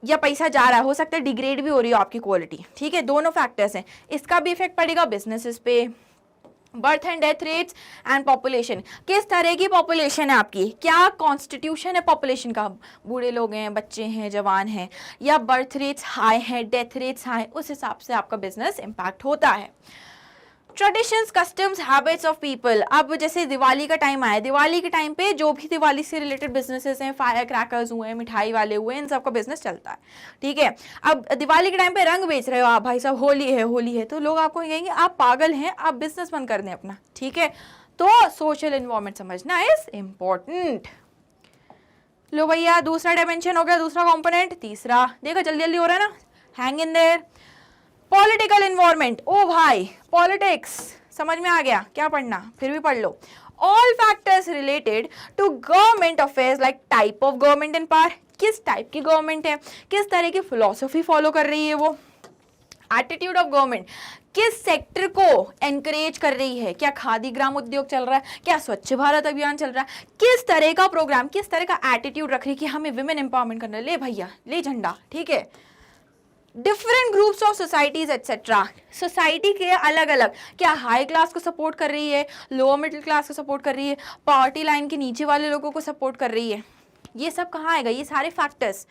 या पैसा जा रहा है, हो सकता है डिग्रेड भी हो रही हो आपकी क्वालिटी, ठीक है, दोनों फैक्टर्स हैं। इसका भी इफेक्ट पड़ेगा बिजनेसेस पे, birth and death rates and population, किस तरह की पॉपुलेशन है आपकी, क्या कॉन्स्टिट्यूशन है पॉपुलेशन का, बूढ़े लोग हैं, बच्चे हैं, जवान हैं, या बर्थ रेट्स हाई हैं, डेथ रेट्स हाई, उस हिसाब से आपका बिजनेस इम्पैक्ट होता है। Traditions, customs, habits of people, अब जैसे दिवाली का टाइम आया, दिवाली के टाइम पे जो भी दिवाली से रिलेटेड बिजनेसेस हैं, फायर क्रैकर्स हुए, मिठाई वाले हुए, इन सबका बिजनेस चलता है, ठीक है। अब दिवाली के टाइम पे रंग बेच रहे हो आप, भाई साहब होली है, तो लोग आपको कहेंगे आप पागल हैं, आप बिजनेस बंद कर दें अपना, ठीक है। तो सोशल एनवायरमेंट समझना इज इम्पोर्टेंट। लो भैया, दूसरा डायमेंशन हो गया, दूसरा कॉम्पोनेंट। तीसरा देखो जल्दी जल्दी हो रहा है ना, hang in there. Political environment, ओ भाई पॉलिटिक्स समझ में आ गया, क्या पढ़ना फिर भी पढ़ लो। All factors related to government affairs like type of government and power, किस टाइप की गवर्नमेंट है, किस तरह की फिलॉसफी फॉलो कर रही है वो, एटीट्यूड ऑफ गवर्नमेंट, किस सेक्टर को एनकरेज कर रही है, क्या खादी ग्राम उद्योग चल रहा है, क्या स्वच्छ भारत अभियान चल रहा है, किस तरह का प्रोग्राम, किस तरह का एटीट्यूड रख रही है कि हमें विमेन एम्पावरमेंट करना है, ले भैया ले झंडा, ठीक है। Different groups of societies etcetera, society के अलग अलग, क्या हाई क्लास को सपोर्ट कर रही है, लोअर मिडिल क्लास को सपोर्ट कर रही है, पावर्टी लाइन के नीचे वाले लोगों को सपोर्ट कर रही है, ये सब कहाँ आएगा, ये सारे factors.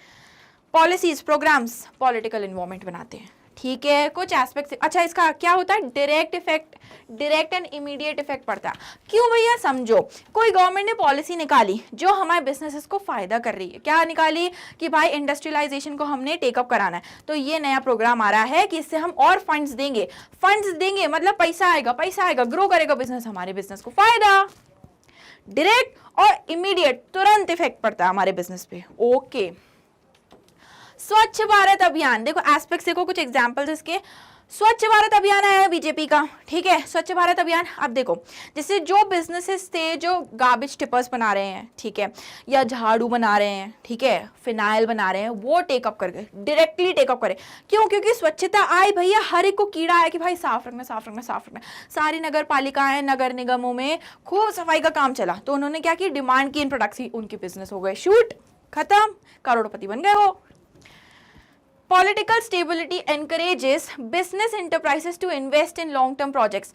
Policies, programmes political environment बनाते हैं, ठीक है। कुछ एस्पेक्ट, अच्छा इसका क्या होता है, direct effect, direct and immediate effect पड़ता है। क्यों भैया, समझो, कोई गवर्नमेंट ने पॉलिसी निकाली जो हमारे बिजनेसेस को फायदा कर रही है, क्या निकाली कि भाई इंडस्ट्रियलाइजेशन को हमने टेकअप कराना है, तो ये नया प्रोग्राम आ रहा है कि इससे हम और फंड्स देंगे मतलब पैसा आएगा, ग्रो करेगा बिजनेस, हमारे बिजनेस को फायदा। डायरेक्ट और इमीडिएट, तुरंत इफेक्ट पड़ता है हमारे बिजनेस पे, ओके। स्वच्छ भारत अभियान, देखो एस्पेक्ट्स देखो, कुछ एग्जांपल्स इसके। स्वच्छ भारत अभियान है बीजेपी का, ठीक है। स्वच्छ भारत अभियान, अब देखो जैसे जो बिजनेसेस थे जो गार्बेज टिपर्स बना रहे हैं, ठीक है, या झाड़ू बना रहे हैं, ठीक है, फिनाइल बना रहे हैं, वो टेकअप करके डायरेक्टली टेकअप करें। क्यों, क्योंकि स्वच्छता आई भैया, हर एक को कीड़ा है कि भाई साफ रखना। सारी नगर पालिकाएं, नगर निगमों में खूब सफाई का काम चला, तो उन्होंने क्या की, डिमांड की इन प्रोडक्ट्स की, उनके बिजनेस हो गए शूट, खत्म, करोड़पति बन गए वो। Political stability encourages business enterprises to invest in long term projects.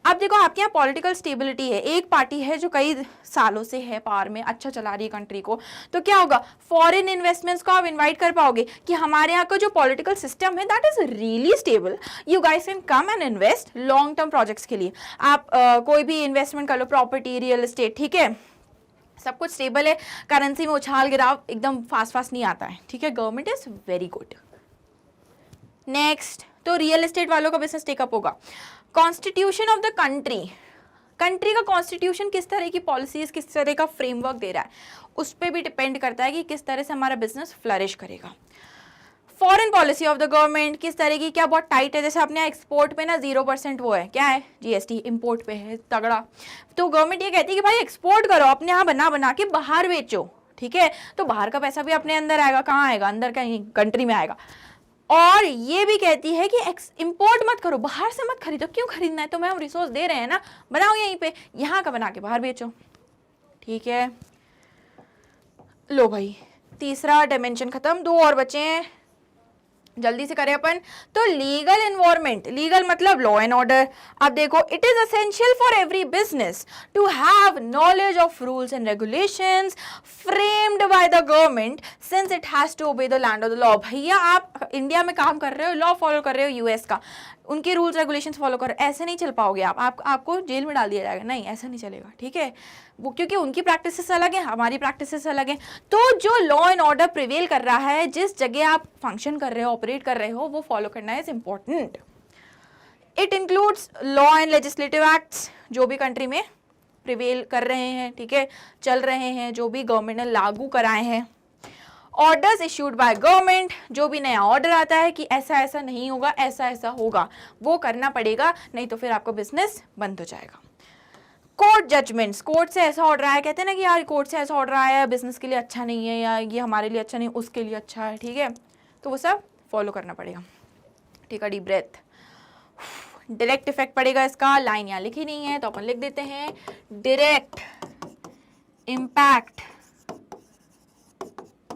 अब देखो आपके यहाँ पॉलिटिकल स्टेबिलिटी है, एक पार्टी है जो कई सालों से है पावर में, अच्छा चला रही है कंट्री को, तो क्या होगा, फॉरेन इन्वेस्टमेंट्स को आप इनवाइट कर पाओगे कि हमारे यहाँ का जो पॉलिटिकल सिस्टम है that is really stable, you guys can come and invest long term projects के लिए। आप कोई भी इन्वेस्टमेंट कर लो, प्रॉपर्टी, रियल एस्टेट, ठीक है, सब कुछ स्टेबल है, करेंसी में उछाल गिराव एकदम फास्ट नहीं आता है, ठीक है। Government is very good. Next, तो रियल एस्टेट वालों का बिजनेस टेकअप होगा। कॉन्स्टिट्यूशन ऑफ द कंट्री का कॉन्स्टिट्यूशन किस तरह की पॉलिसीज, किस तरह का फ्रेमवर्क दे रहा है, उस पर भी डिपेंड करता है कि किस तरह से हमारा बिजनेस फ्लरिश करेगा। Foreign policy of the government किस तरह की, क्या बहुत टाइट है, जैसे अपने एक्सपोर्ट पे ना 0% वो है, क्या है, जीएसटी, इंपोर्ट पे है तगड़ा, तो गवर्नमेंट ये कहती है कि भाई एक्सपोर्ट करो, अपने यहाँ बना के बाहर बेचो, ठीक है, तो बाहर का पैसा भी अपने अंदर आएगा, कहाँ आएगा, अंदर का कंट्री में आएगा। और ये भी कहती है कि इंपोर्ट मत करो, बाहर से मत खरीदो, क्यों खरीदना है, तो मैं हम रिसोर्स दे रहे हैं ना, बनाओ यहीं पे, यहाँ का बना के बाहर बेचो, ठीक है। लो भाई, तीसरा डायमेंशन खत्म, 2 और बचे हैं, जल्दी से करें अपन। तो लीगल एनवायरनमेंट, लीगल मतलब लॉ एंड ऑर्डर। अब देखो, it is essential for every business to have knowledge of rules and regulations framed by the government since it has to obey the land of the law. भैया आप India में काम कर रहे हो, law follow कर रहे हो यूएस का, उनके रूल्स रेगुलेशंस फॉलो करो, ऐसे नहीं चल पाओगे आपको जेल में डाल दिया जाएगा, नहीं ऐसा नहीं चलेगा, ठीक है। वो क्योंकि उनकी प्रैक्टिसेस अलग है, हमारी प्रैक्टिसेस अलग है, तो जो लॉ एंड ऑर्डर प्रिवेल कर रहा है, जिस जगह आप फंक्शन कर रहे हो, ऑपरेट कर रहे हो, वो फॉलो करना is important. It includes law and legislative acts, जो भी कंट्री में प्रिवेल कर रहे हैं, ठीक है, चल रहे हैं, जो भी गवर्नमेंट ने लागू कराए हैं। ऑर्डर्स इश्यूड बाय गवर्नमेंट, जो भी नया ऑर्डर आता है कि ऐसा ऐसा नहीं होगा, ऐसा ऐसा होगा, वो करना पड़ेगा, नहीं तो फिर आपका बिजनेस बंद हो जाएगा। कोर्ट जजमेंट्स, कोर्ट से ऐसा ऑर्डर आया, कहते हैं ना कि यार कोर्ट से ऐसा ऑर्डर आया है, बिजनेस के लिए अच्छा नहीं है, या ये हमारे लिए अच्छा नहीं, उसके लिए अच्छा है, ठीक है, तो वो सब फॉलो करना पड़ेगा, ठीक है। Deep breath. डायरेक्ट इफेक्ट पड़ेगा इसका, लाइन यहाँ लिखी नहीं है तो अपन लिख देते हैं, डायरेक्ट इम्पैक्ट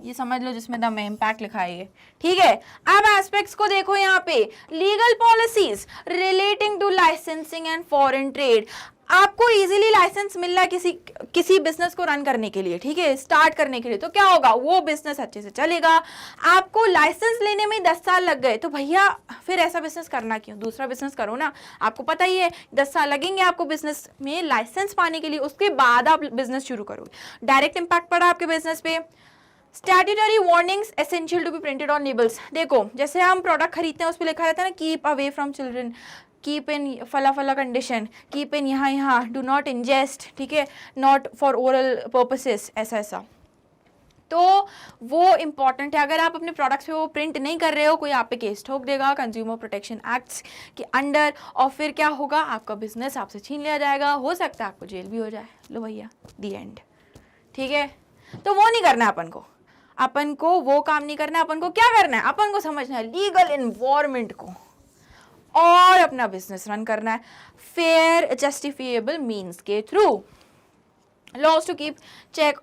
ये समझ लो जिसमें दम है, इम्पैक्ट लिखा है ये, ठीक है। अब एस्पेक्ट्स को देखो यहाँ पे, legal policies relating to licensing and foreign trade. आपको इजीली लाइसेंस मिल रहा है किसी बिजनेस को रन करने के लिए, ठीक है, स्टार्ट करने के लिए, तो क्या होगा, वो बिजनेस अच्छे से चलेगा। आपको लाइसेंस लेने में 10 साल लग गए, तो भैया फिर ऐसा बिजनेस करना क्यों, दूसरा बिजनेस करो ना। आपको पता ही है 10 साल लगेंगे आपको बिजनेस में लाइसेंस पाने के लिए, उसके बाद आप बिजनेस शुरू करोगे। डायरेक्ट इंपैक्ट पड़ा आपके बिजनेस पे। Statutory warnings essential to be printed on labels. देखो जैसे हम प्रोडक्ट खरीदते हैं उस पर लिखा रहता है ना, keep away from children, keep in फला फला कंडीशन, कीप इन यहाँ, डू नॉट इंजेस्ट, ठीक है, नॉट फॉर ओरल पर्पसेस, ऐसा। तो वो इंपॉर्टेंट है। अगर आप अपने प्रोडक्ट्स पे वो प्रिंट नहीं कर रहे हो, कोई आप पे केस ठोक देगा कंज्यूमर प्रोटेक्शन एक्ट्स के अंडर, और फिर क्या होगा, आपका बिजनेस आपसे छीन लिया जाएगा, हो सकता है आपको जेल भी हो जाए। लो भैया, दी एंड, ठीक है। तो वो नहीं करना है अपन को वो काम नहीं करना है। अपन को क्या करना है, अपन को समझना है लीगल एनवायरनमेंट को और अपना बिजनेस रन करना है फेयर जस्टिफिएबल मीन्स के थ्रू। Laws to keep check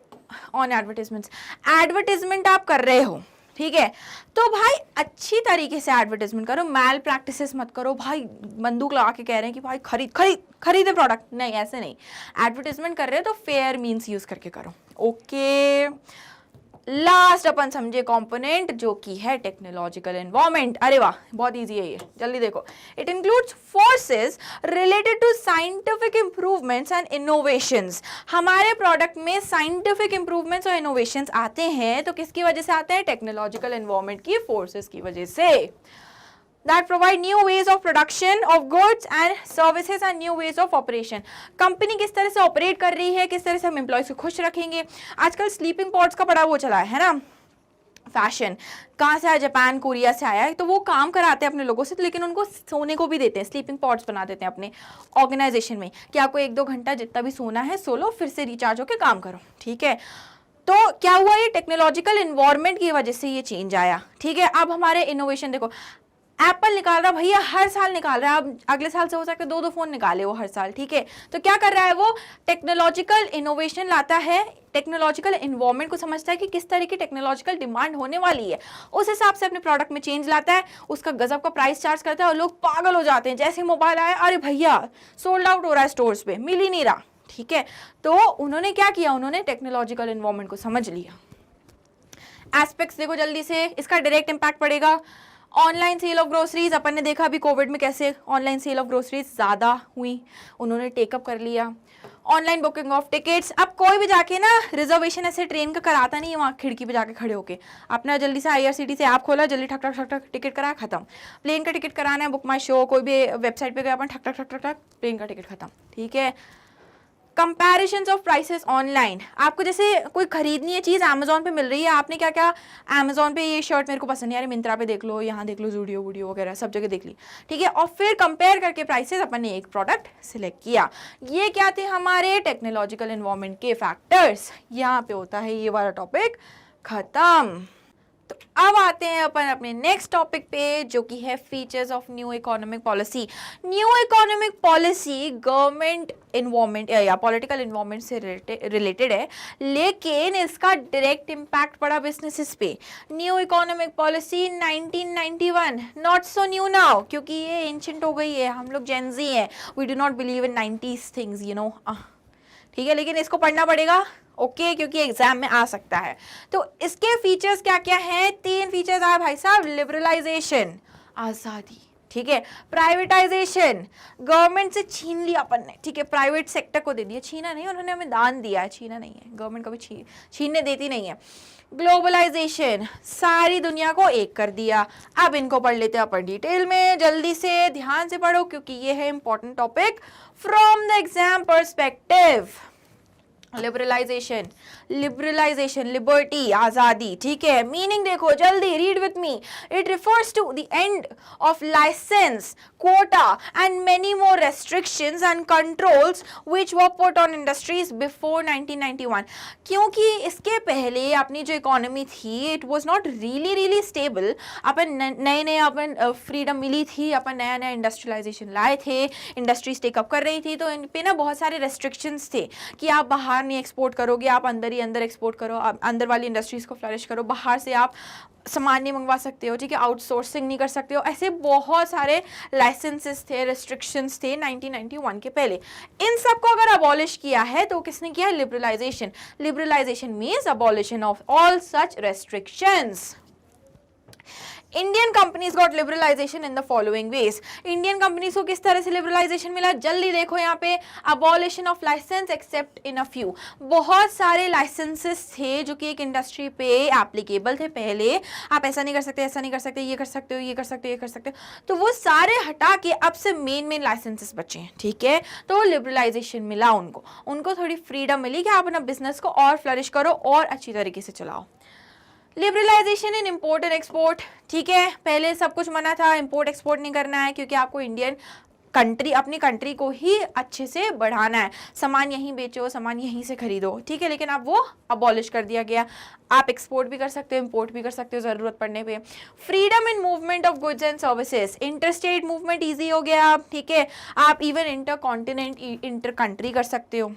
on advertisements. Advertisement आप कर रहे हो, ठीक है, तो भाई अच्छी तरीके से एडवर्टाइजमेंट करो, मैल प्रैक्टिसेस मत करो। भाई बंदूक लगा के कह रहे हैं कि भाई खरीदे प्रोडक्ट, नहीं, ऐसे नहीं। एडवर्टाइजमेंट कर रहे हो तो फेयर मीन्स यूज करके करो, ओके। लास्ट अपन समझे कंपोनेंट जो कि है टेक्नोलॉजिकल एनवायरनमेंट। अरे वाह, बहुत इजी है ये, जल्दी देखो। It includes forces related to scientific improvements and innovations. हमारे प्रोडक्ट में साइंटिफिक इंप्रूवमेंट्स और इनोवेशंस आते हैं तो किसकी वजह से आते हैं, टेक्नोलॉजिकल एनवायरनमेंट की फोर्सेस की वजह से। that provide new ways of production of goods and services and new ways of operation। Company किस तरह से ऑपरेट कर रही है, किस तरह से हम एम्प्लॉयज को खुश रखेंगे। आजकल स्लीपिंग पॉड्स का बड़ा वो चला है ना, फैशन। कहाँ से आया, जापान कोरिया से आया है, तो वो काम कराते हैं अपने लोगों से, लेकिन उनको सोने को भी देते हैं, स्लीपिंग पॉड्स बना देते हैं अपने ऑर्गेनाइजेशन में कि आपको 1-2 घंटा जितना भी सोना है सो लो, फिर से रिचार्ज होकर काम करो, ठीक है। तो क्या हुआ, ये टेक्नोलॉजिकल एनवायरनमेंट की वजह से ये चेंज आया, ठीक है। अब हमारे इनोवेशन देखो, एप्पल निकाल रहा भैया, हर साल निकाल रहा है। अब अगले साल से हो सकता है 2-2 फोन निकाले वो हर साल, ठीक है। तो क्या कर रहा है वो, टेक्नोलॉजिकल इनोवेशन लाता है, टेक्नोलॉजिकल एनवायरनमेंट को समझता है कि किस तरह की टेक्नोलॉजिकल डिमांड होने वाली है, उस हिसाब से अपने प्रोडक्ट में चेंज लाता है, उसका गजब का प्राइस चार्ज करता है और लोग पागल हो जाते हैं। जैसे मोबाइल आया, अरे भैया सोल्ड आउट हो रहा है स्टोर्स पे, मिल ही नहीं रहा, ठीक है। तो उन्होंने क्या किया, उन्होंने टेक्नोलॉजिकल एनवायरनमेंट को समझ लिया। एस्पेक्ट्स देखो जल्दी से, इसका डायरेक्ट इंपैक्ट पड़ेगा ऑनलाइन सेल ऑफ ग्रोसरीज। अपन ने देखा अभी कोविड में कैसे ऑनलाइन सेल ऑफ ग्रोसरीज ज़्यादा हुई, उन्होंने टेकअप कर लिया। ऑनलाइन बुकिंग ऑफ टिकट्स, अब कोई भी जाके ना रिजर्वेशन ऐसे ट्रेन का कराता नहीं है वहाँ खिड़की पे जाके खड़े होके, अपना जल्दी से IRCTC ऐप खोला, जल्दी ठक ठक ठक ठक टिकट कराया, खत्म। प्लेन का टिकट कराना है, बुक माई शो, कोई भी वेबसाइट पे गया अपन, ठक ठक ठक ठक ठक प्लेन का टिकट खत्म, ठीक है। कंपैरिजन्स ऑफ प्राइसेस ऑनलाइन, आपको जैसे कोई खरीदनी है चीज़ अमेजोन पे मिल रही है, आपने क्या क्या अमेजोन पे ये शर्ट मेरे को पसंद नहीं आ रही, मिंत्रा पे देख लो, यहाँ देख लो, जूडियो वूडियो वगैरह सब जगह देख ली, ठीक है। और फिर कंपेयर करके प्राइसेस अपन ने एक प्रोडक्ट सिलेक्ट किया। ये क्या थे हमारे टेक्नोलॉजिकल एनवायरनमेंट के फैक्टर्स। यहाँ पे होता है ये वाला टॉपिक खत्म। तो अब आते हैं अपन अपने नेक्स्ट टॉपिक पे जो कि है features of new economic policy. New economic policy government environment या पॉलिटिकल एनवायरनमेंट से रिलेटेड है, लेकिन इसका डायरेक्ट इम्पैक्ट पड़ा बिजनेसेस पे। New economic policy 1991, not so new now, क्योंकि ये एंशिएंट हो गई है, हम लोग जेनजी हैं, we do not believe in 90s things, you know, ठीक है। लेकिन इसको पढ़ना पड़ेगा, ओके, क्योंकि एग्जाम में आ सकता है। तो इसके फीचर्स क्या क्या हैं, 3 फीचर्स आए भाई साहब। लिबरलाइजेशन, आज़ादी, ठीक है। प्राइवेटाइजेशन, गवर्नमेंट से छीन लिया अपन ने, ठीक है, प्राइवेट सेक्टर को दे दिया, छीना नहीं, उन्होंने हमें दान दिया है, छीना नहीं है, गवर्नमेंट कभी छीनने देती नहीं है। ग्लोबलाइजेशन, सारी दुनिया को एक कर दिया। अब इनको पढ़ लेते हैं अपन डिटेल में, जल्दी से ध्यान से पढ़ो क्योंकि ये है important topic from the exam perspective. Liberalisation, liberty, आजादी, ठीक है। मीनिंग देखो जल्दी, read with me. It refers to the end of licence, quota and many more restrictions and controls which were put on industries before 1991। क्योंकि इसके पहले अपनी जो इकोनॉमी थी it was not really stable। अपन नए अपन फ्रीडम मिली थी, अपन नया इंडस्ट्रियलाइजेशन लाए थे, इंडस्ट्रीज टेकअप कर रही थी, तो इन पे ना बहुत सारे रेस्ट्रिक्शंस थे कि आप बाहर नहीं एक्सपोर्ट करोगे, आप अंदर अंदर ही अंदर एक्सपोर्ट करो, अंदर वाली इंडस्ट्रीज को फ्लरिश करो, बाहर से आप सामान नहीं मंगवा सकते हो, ठीक है, आउटसोर्सिंग नहीं कर सकते हो। ऐसे बहुत सारे लाइसेंसेस थे, रिस्ट्रिक्शंस थे 1991 के पहले। इन सब को अगर अबॉलिश किया है तो किसने किया है? Liberalisation. Liberalisation means abolition of all such restrictions. Indian companies got liberalisation in the following ways. Indian companies को किस तरह से लिबरलाइजेशन मिला? जल्दी देखो यहाँ पे, abolition of licence except in a few. बहुत सारे लाइसेंसेस थे जो कि एक इंडस्ट्री पे एप्लीकेबल थे पहले, आप ऐसा नहीं कर सकते, ऐसा नहीं कर सकते, ये कर सकते हो, ये कर सकते हो, ये कर सकते हो, तो वो सारे हटा के अब से मेन लाइसेंसेस बचे हैं, ठीक है। तो लिबरलाइजेशन मिला उनको थोड़ी फ्रीडम मिली कि आप अपना बिजनेस को और फ्लरिश करो और अच्छी तरीके से चलाओ। Liberalisation in import and export, ठीक है, पहले सब कुछ मना था, इंपोर्ट एक्सपोर्ट नहीं करना है क्योंकि आपको इंडियन कंट्री, अपनी कंट्री को ही अच्छे से बढ़ाना है, सामान यहीं बेचो, सामान यहीं से खरीदो, ठीक है। लेकिन अब वो अबॉलिश कर दिया गया, आप एक्सपोर्ट भी कर सकते हो, इंपोर्ट भी कर सकते हो ज़रूरत पड़ने पे। Freedom in movement of goods and services, inter state movement easy हो गया, ठीक है, आप even inter continent, inter country कर सकते हो।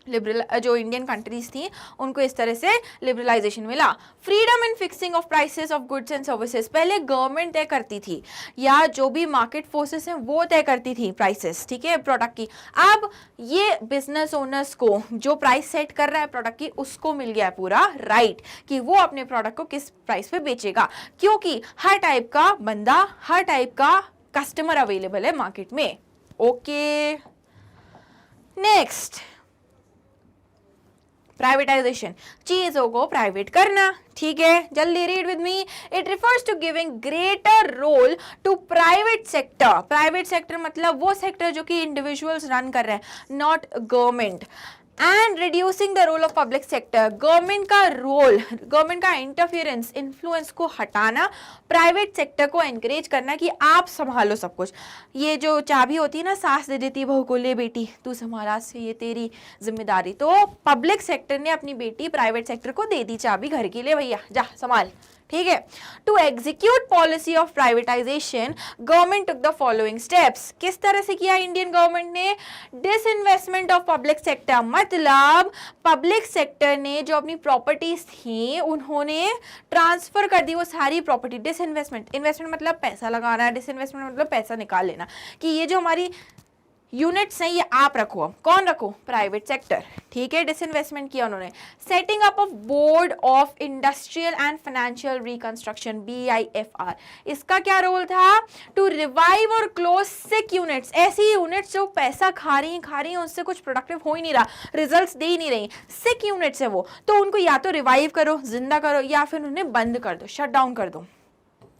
लिबरल जो इंडियन कंट्रीज थी उनको इस तरह से लिबरलाइजेशन मिला। Freedom in fixing of prices of goods and services, पहले गवर्नमेंट तय करती थी या जो भी मार्केट फोर्सेस हैं वो तय करती थी प्राइसेस, ठीक है, प्रोडक्ट की। अब ये बिजनेस ओनर्स को जो प्राइस सेट कर रहा है प्रोडक्ट की, उसको मिल गया पूरा राइट कि वो अपने प्रोडक्ट को किस प्राइस पे बेचेगा, क्योंकि हर टाइप का बंदा, हर टाइप का कस्टमर अवेलेबल है मार्केट में। ओके, नेक्स्ट प्राइवेटाइजेशन, चीजों को प्राइवेट करना, ठीक है, जल्दी read with me. It refers to giving greater role to private sector. Private sector मतलब वो सेक्टर जो कि इंडिविजुअल्स रन कर रहे हैं, not government. And reducing the role of public sector, government का रोल, गवर्नमेंट का इंटरफियरेंस, इन्फ्लुएंस को हटाना, प्राइवेट सेक्टर को एनकरेज करना कि आप संभालो सब कुछ। ये जो चाबी होती है ना, सास दे देती बहू को, ले बेटी तू संभाल, आज से ये तेरी जिम्मेदारी, तो पब्लिक सेक्टर ने अपनी बेटी प्राइवेट सेक्टर को दे दी चाबी घर की, ले भैया जा संभाल, ठीक है। To execute policy of privatisation government took the following steps. किस तरह से किया इंडियन गवर्नमेंट ने? डिसइन्वेस्टमेंट ऑफ पब्लिक सेक्टर, मतलब पब्लिक सेक्टर ने जो अपनी प्रॉपर्टीज थी उन्होंने ट्रांसफर कर दी वो सारी प्रॉपर्टी। डिसइन्वेस्टमेंट, इन्वेस्टमेंट मतलब पैसा लगाना, डिसइन्वेस्टमेंट मतलब पैसा निकाल लेना, कि ये जो हमारी यूनिट्स हैं ये आप रखो। कौन रखो? प्राइवेट सेक्टर, ठीक है। डिसइन्वेस्टमेंट किया उन्होंने। Setting up of board of industrial and financial reconstruction, BIFR, इसका क्या रोल था? टू रिवाइव और क्लोज सिक यूनिट्स, ऐसी यूनिट्स जो पैसा खा रही हैं, उससे कुछ प्रोडक्टिव हो ही नहीं रहा, रिजल्ट्स दे ही नहीं रही, सिक यूनिट्स है वो, तो उनको या तो रिवाइव करो, जिंदा करो, या फिर उन्हें बंद कर दो, शट डाउन कर दो।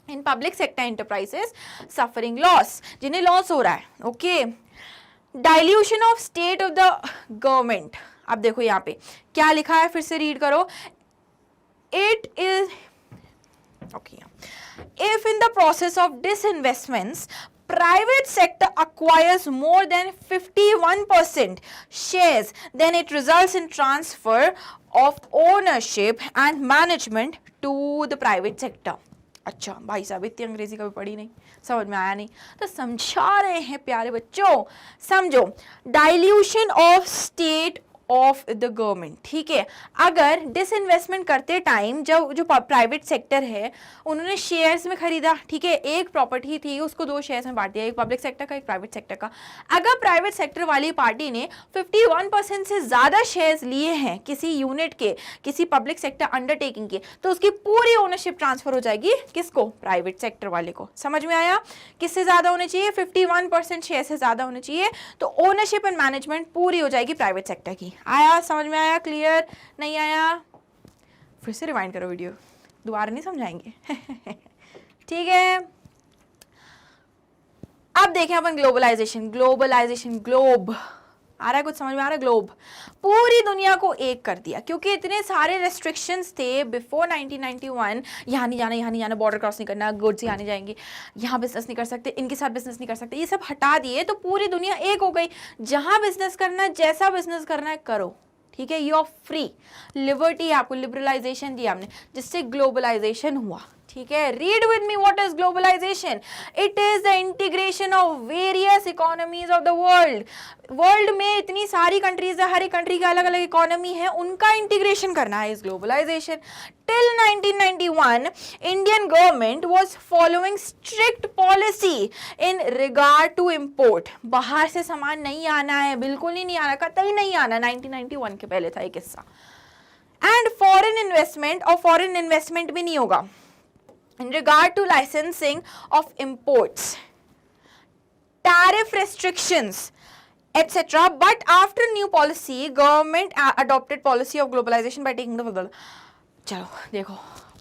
In public sector enterprises suffering loss, जिन्हें लॉस हो रहा है, okay. Dilution of state of the government, अब देखो यहाँ पे क्या लिखा है, फिर से रीड करो। It is okay, if in the process of disinvestments private sector acquires more than 51% shares, then it results in transfer of ownership and management to the private sector. अच्छा भाई साहब, इतनी अंग्रेजी कभी पढ़ी नहीं, समझ में आया नहीं, तो समझा रहे हैं प्यारे बच्चों, समझो। Dilution of state of the government, ठीक है। अगर डिसइन्वेस्टमेंट करते टाइम जब जो प्राइवेट सेक्टर है उन्होंने शेयर्स में खरीदा, ठीक है, एक प्रॉपर्टी थी उसको दो शेयर्स में बांट दिया, एक पब्लिक सेक्टर का, एक प्राइवेट सेक्टर का। अगर प्राइवेट सेक्टर वाली पार्टी ने 51% से ज़्यादा शेयर्स लिए हैं किसी यूनिट के, किसी पब्लिक सेक्टर अंडरटेकिंग के, तो उसकी पूरी ओनरशिप ट्रांसफर हो जाएगी किसको? प्राइवेट सेक्टर वाले को। समझ में आया? किससे ज़्यादा होने चाहिए? 51% शेयर से ज़्यादा होने चाहिए, तो ओनरशिप एंड मैनेजमेंट पूरी हो जाएगी प्राइवेट सेक्टर की। आया? समझ में आया? क्लियर? नहीं आया? फिर से रिवाइंड करो वीडियो, दोबारा नहीं समझाएंगे। ठीक है, अब देखें अपन ग्लोबलाइजेशन। ग्लोब आ रहा है, कुछ समझ में आ रहा है? ग्लोब पूरी दुनिया को एक कर दिया, क्योंकि इतने सारे रेस्ट्रिक्शंस थे बिफोर 1991, यहाँ नहीं जाना, बॉर्डर क्रॉस नहीं करना, गुड्स यहाँ नहीं जाएंगी, यहाँ बिजनेस नहीं कर सकते, इनके साथ बिजनेस नहीं कर सकते, ये सब हटा दिए तो पूरी दुनिया एक हो गई। जहाँ बिजनेस करना है, जैसा बिजनेस करना है करो, ठीक है, यू आर फ्री, लिबर्टी है आपको, लिबरलाइजेशन दिया हमने, जिससे ग्लोबलाइजेशन हुआ। ठीक है, read with me what is globalisation. It is the integration of various economies of the world. World में इतनी सारी कंट्रीज है, हर एक कंट्री की अलग अलग इकोनॉमी है, उनका इंटीग्रेशन करना है इस globalisation. Till 1991 Indian government was following strict policy in regard to import. बाहर से सामान नहीं आना है, बिल्कुल ही नहीं आना, कतई नहीं आना। 1991 के पहले था ये किस्सा। एंड फॉरेन इन्वेस्टमेंट, और फॉरेन इन्वेस्टमेंट भी नहीं होगा in regard to licensing of imports, tariff restrictions, etc. But after new policy, government adopted policy of globalization by taking the चलो देखो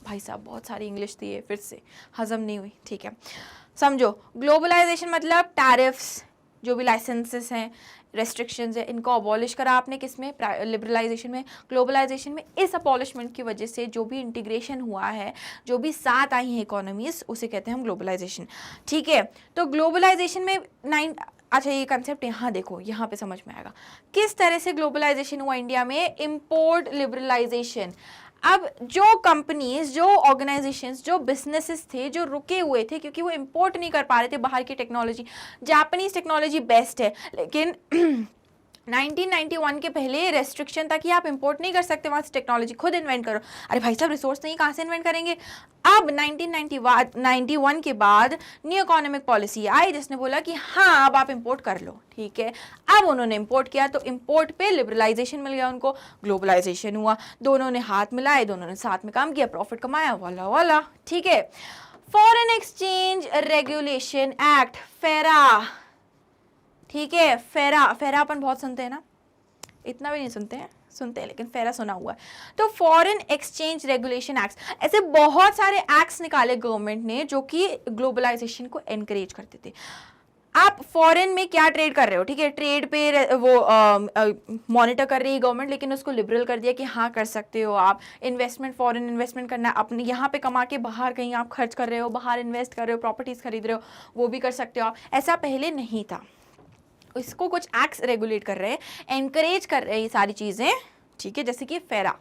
भाई साहब, बहुत सारी इंग्लिश थी है, फिर से हजम नहीं हुई, ठीक है। समझो, ग्लोबलाइजेशन मतलब टैरिफ्स, जो भी लाइसेंसेस हैं, रेस्ट्रिक्शंस है, इनको अबॉलिश करा आपने किसमें, लिबरलाइजेशन में। ग्लोबलाइजेशन में इस अबॉलिशमेंट की वजह से जो भी इंटीग्रेशन हुआ है, जो भी साथ आई हैं इकोनॉमीज, उसे कहते हैं हम ग्लोबलाइजेशन, ठीक है। तो ग्लोबलाइजेशन में अच्छा ये कंसेप्ट यहाँ देखो, यहाँ पे समझ में आएगा किस तरह से ग्लोबलाइजेशन हुआ इंडिया में। Import liberalisation. अब जो कंपनीज, जो ऑर्गेनाइजेशंस, जो बिजनेसेस थे जो रुके हुए थे क्योंकि वो इंपोर्ट नहीं कर पा रहे थे बाहर की टेक्नोलॉजी, जापानीज टेक्नोलॉजी बेस्ट है, लेकिन 1991 के पहले रेस्ट्रिक्शन था कि आप इंपोर्ट नहीं कर सकते, वहाँ से टेक्नोलॉजी खुद इन्वेंट करो। अरे भाई साहब, रिसोर्स नहीं, कहाँ से इन्वेंट करेंगे। अब 1991 के बाद न्यू इकोनॉमिक पॉलिसी आई जिसने बोला कि हाँ अब आप इंपोर्ट कर लो, ठीक है। अब उन्होंने इंपोर्ट किया तो इंपोर्ट पे लिबरलाइजेशन मिल गया उनको, ग्लोबलाइजेशन हुआ। दोनों ने हाथ मिलाए, दोनों ने साथ में काम किया, प्रॉफिट कमाया, वाला वाला, ठीक है। फॉरेन एक्सचेंज रेगुलेशन एक्ट, फेरा, ठीक है। फेरा, फेरा अपन बहुत सुनते हैं ना, इतना भी नहीं सुनते हैं, सुनते हैं लेकिन फेरा सुना हुआ है। तो फॉरेन एक्सचेंज रेगुलेशन एक्ट्स, ऐसे बहुत सारे एक्ट्स निकाले गवर्नमेंट ने जो कि ग्लोबलाइजेशन को एनकरेज करते थे। आप फॉरेन में क्या ट्रेड कर रहे हो, ठीक है, ट्रेड पे वो मॉनिटर कर रही है गवर्नमेंट, लेकिन उसको लिबरल कर दिया कि हाँ कर सकते हो आप इन्वेस्टमेंट, फॉरेन इन्वेस्टमेंट करना, अपने यहाँ पे कमा के बाहर कहीं आप खर्च कर रहे हो, बाहर इन्वेस्ट कर रहे हो, प्रॉपर्टीज खरीद रहे हो, वो भी कर सकते हो आप। ऐसा पहले नहीं था, इसको कुछ एक्ट्स रेगुलेट कर रहे हैं, एनकरेज कर रहे हैं ये सारी चीजें, ठीक है। जैसे कि फेरा,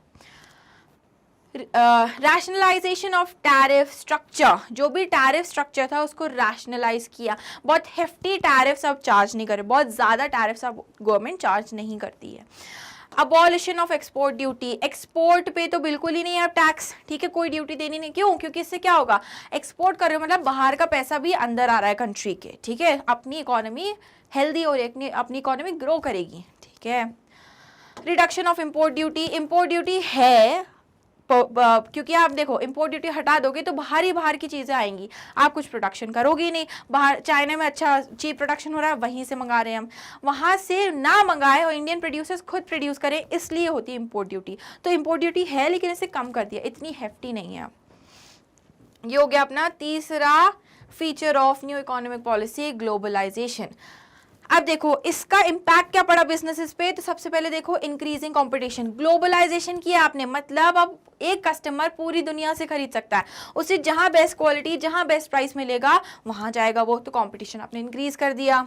रैशनलाइजेशन ऑफ टैरिफ स्ट्रक्चर, जो भी टैरिफ स्ट्रक्चर था उसको रैशनलाइज किया। बहुत हेफ्टी टैरिफ्स अब चार्ज नहीं करे, बहुत ज़्यादा टैरिफ्स अब गवर्नमेंट चार्ज नहीं करती है। Abolition of export duty, export पे तो बिल्कुल ही नहीं है अब टैक्स, ठीक है, कोई ड्यूटी देनी नहीं। क्यों? क्योंकि इससे क्या होगा, एक्सपोर्ट कर रहे हो मतलब बाहर का पैसा भी अंदर आ रहा है कंट्री के, ठीक है, अपनी इकोनॉमी हेल्दी और अपनी इकोनॉमी ग्रो करेगी, ठीक है। Reduction of import duty, import duty है क्योंकि आप देखो इंपोर्ट ड्यूटी हटा दोगे तो बाहर की चीज़ें आएंगी, आप कुछ प्रोडक्शन करोगे ही नहीं। बाहर चाइना में अच्छा चीप प्रोडक्शन हो रहा है, वहीं से मंगा रहे हैं हम, वहाँ से ना मंगाए और इंडियन प्रोड्यूसर्स खुद प्रोड्यूस करें, इसलिए होती है इंपोर्ट ड्यूटी। तो इंपोर्ट ड्यूटी है लेकिन इसे कम कर दिया, इतनी हेफ्टी नहीं है। ये हो गया अपना तीसरा feature of new economic policy, globalisation. अब देखो इसका इम्पैक्ट क्या पड़ा बिजनेसेस पे, तो सबसे पहले देखो इंक्रीजिंग कंपटीशन। ग्लोबलाइजेशन किया आपने मतलब अब एक कस्टमर पूरी दुनिया से खरीद सकता है, उसे जहां बेस्ट क्वालिटी, जहां बेस्ट प्राइस मिलेगा वहां जाएगा वो, तो कंपटीशन आपने इंक्रीज कर दिया।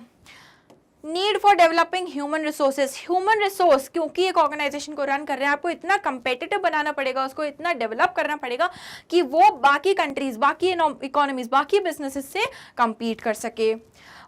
Need for developing human resources, human resource क्योंकि एक ऑर्गेनाइजेशन को रन कर रहे हैं, आपको इतना कंपेटिटिव बनाना पड़ेगा, उसको इतना डेवलप करना पड़ेगा कि वो बाकी कंट्रीज, बाकी इकोनॉमीज, बाकी बिजनेसेस से compete कर सके।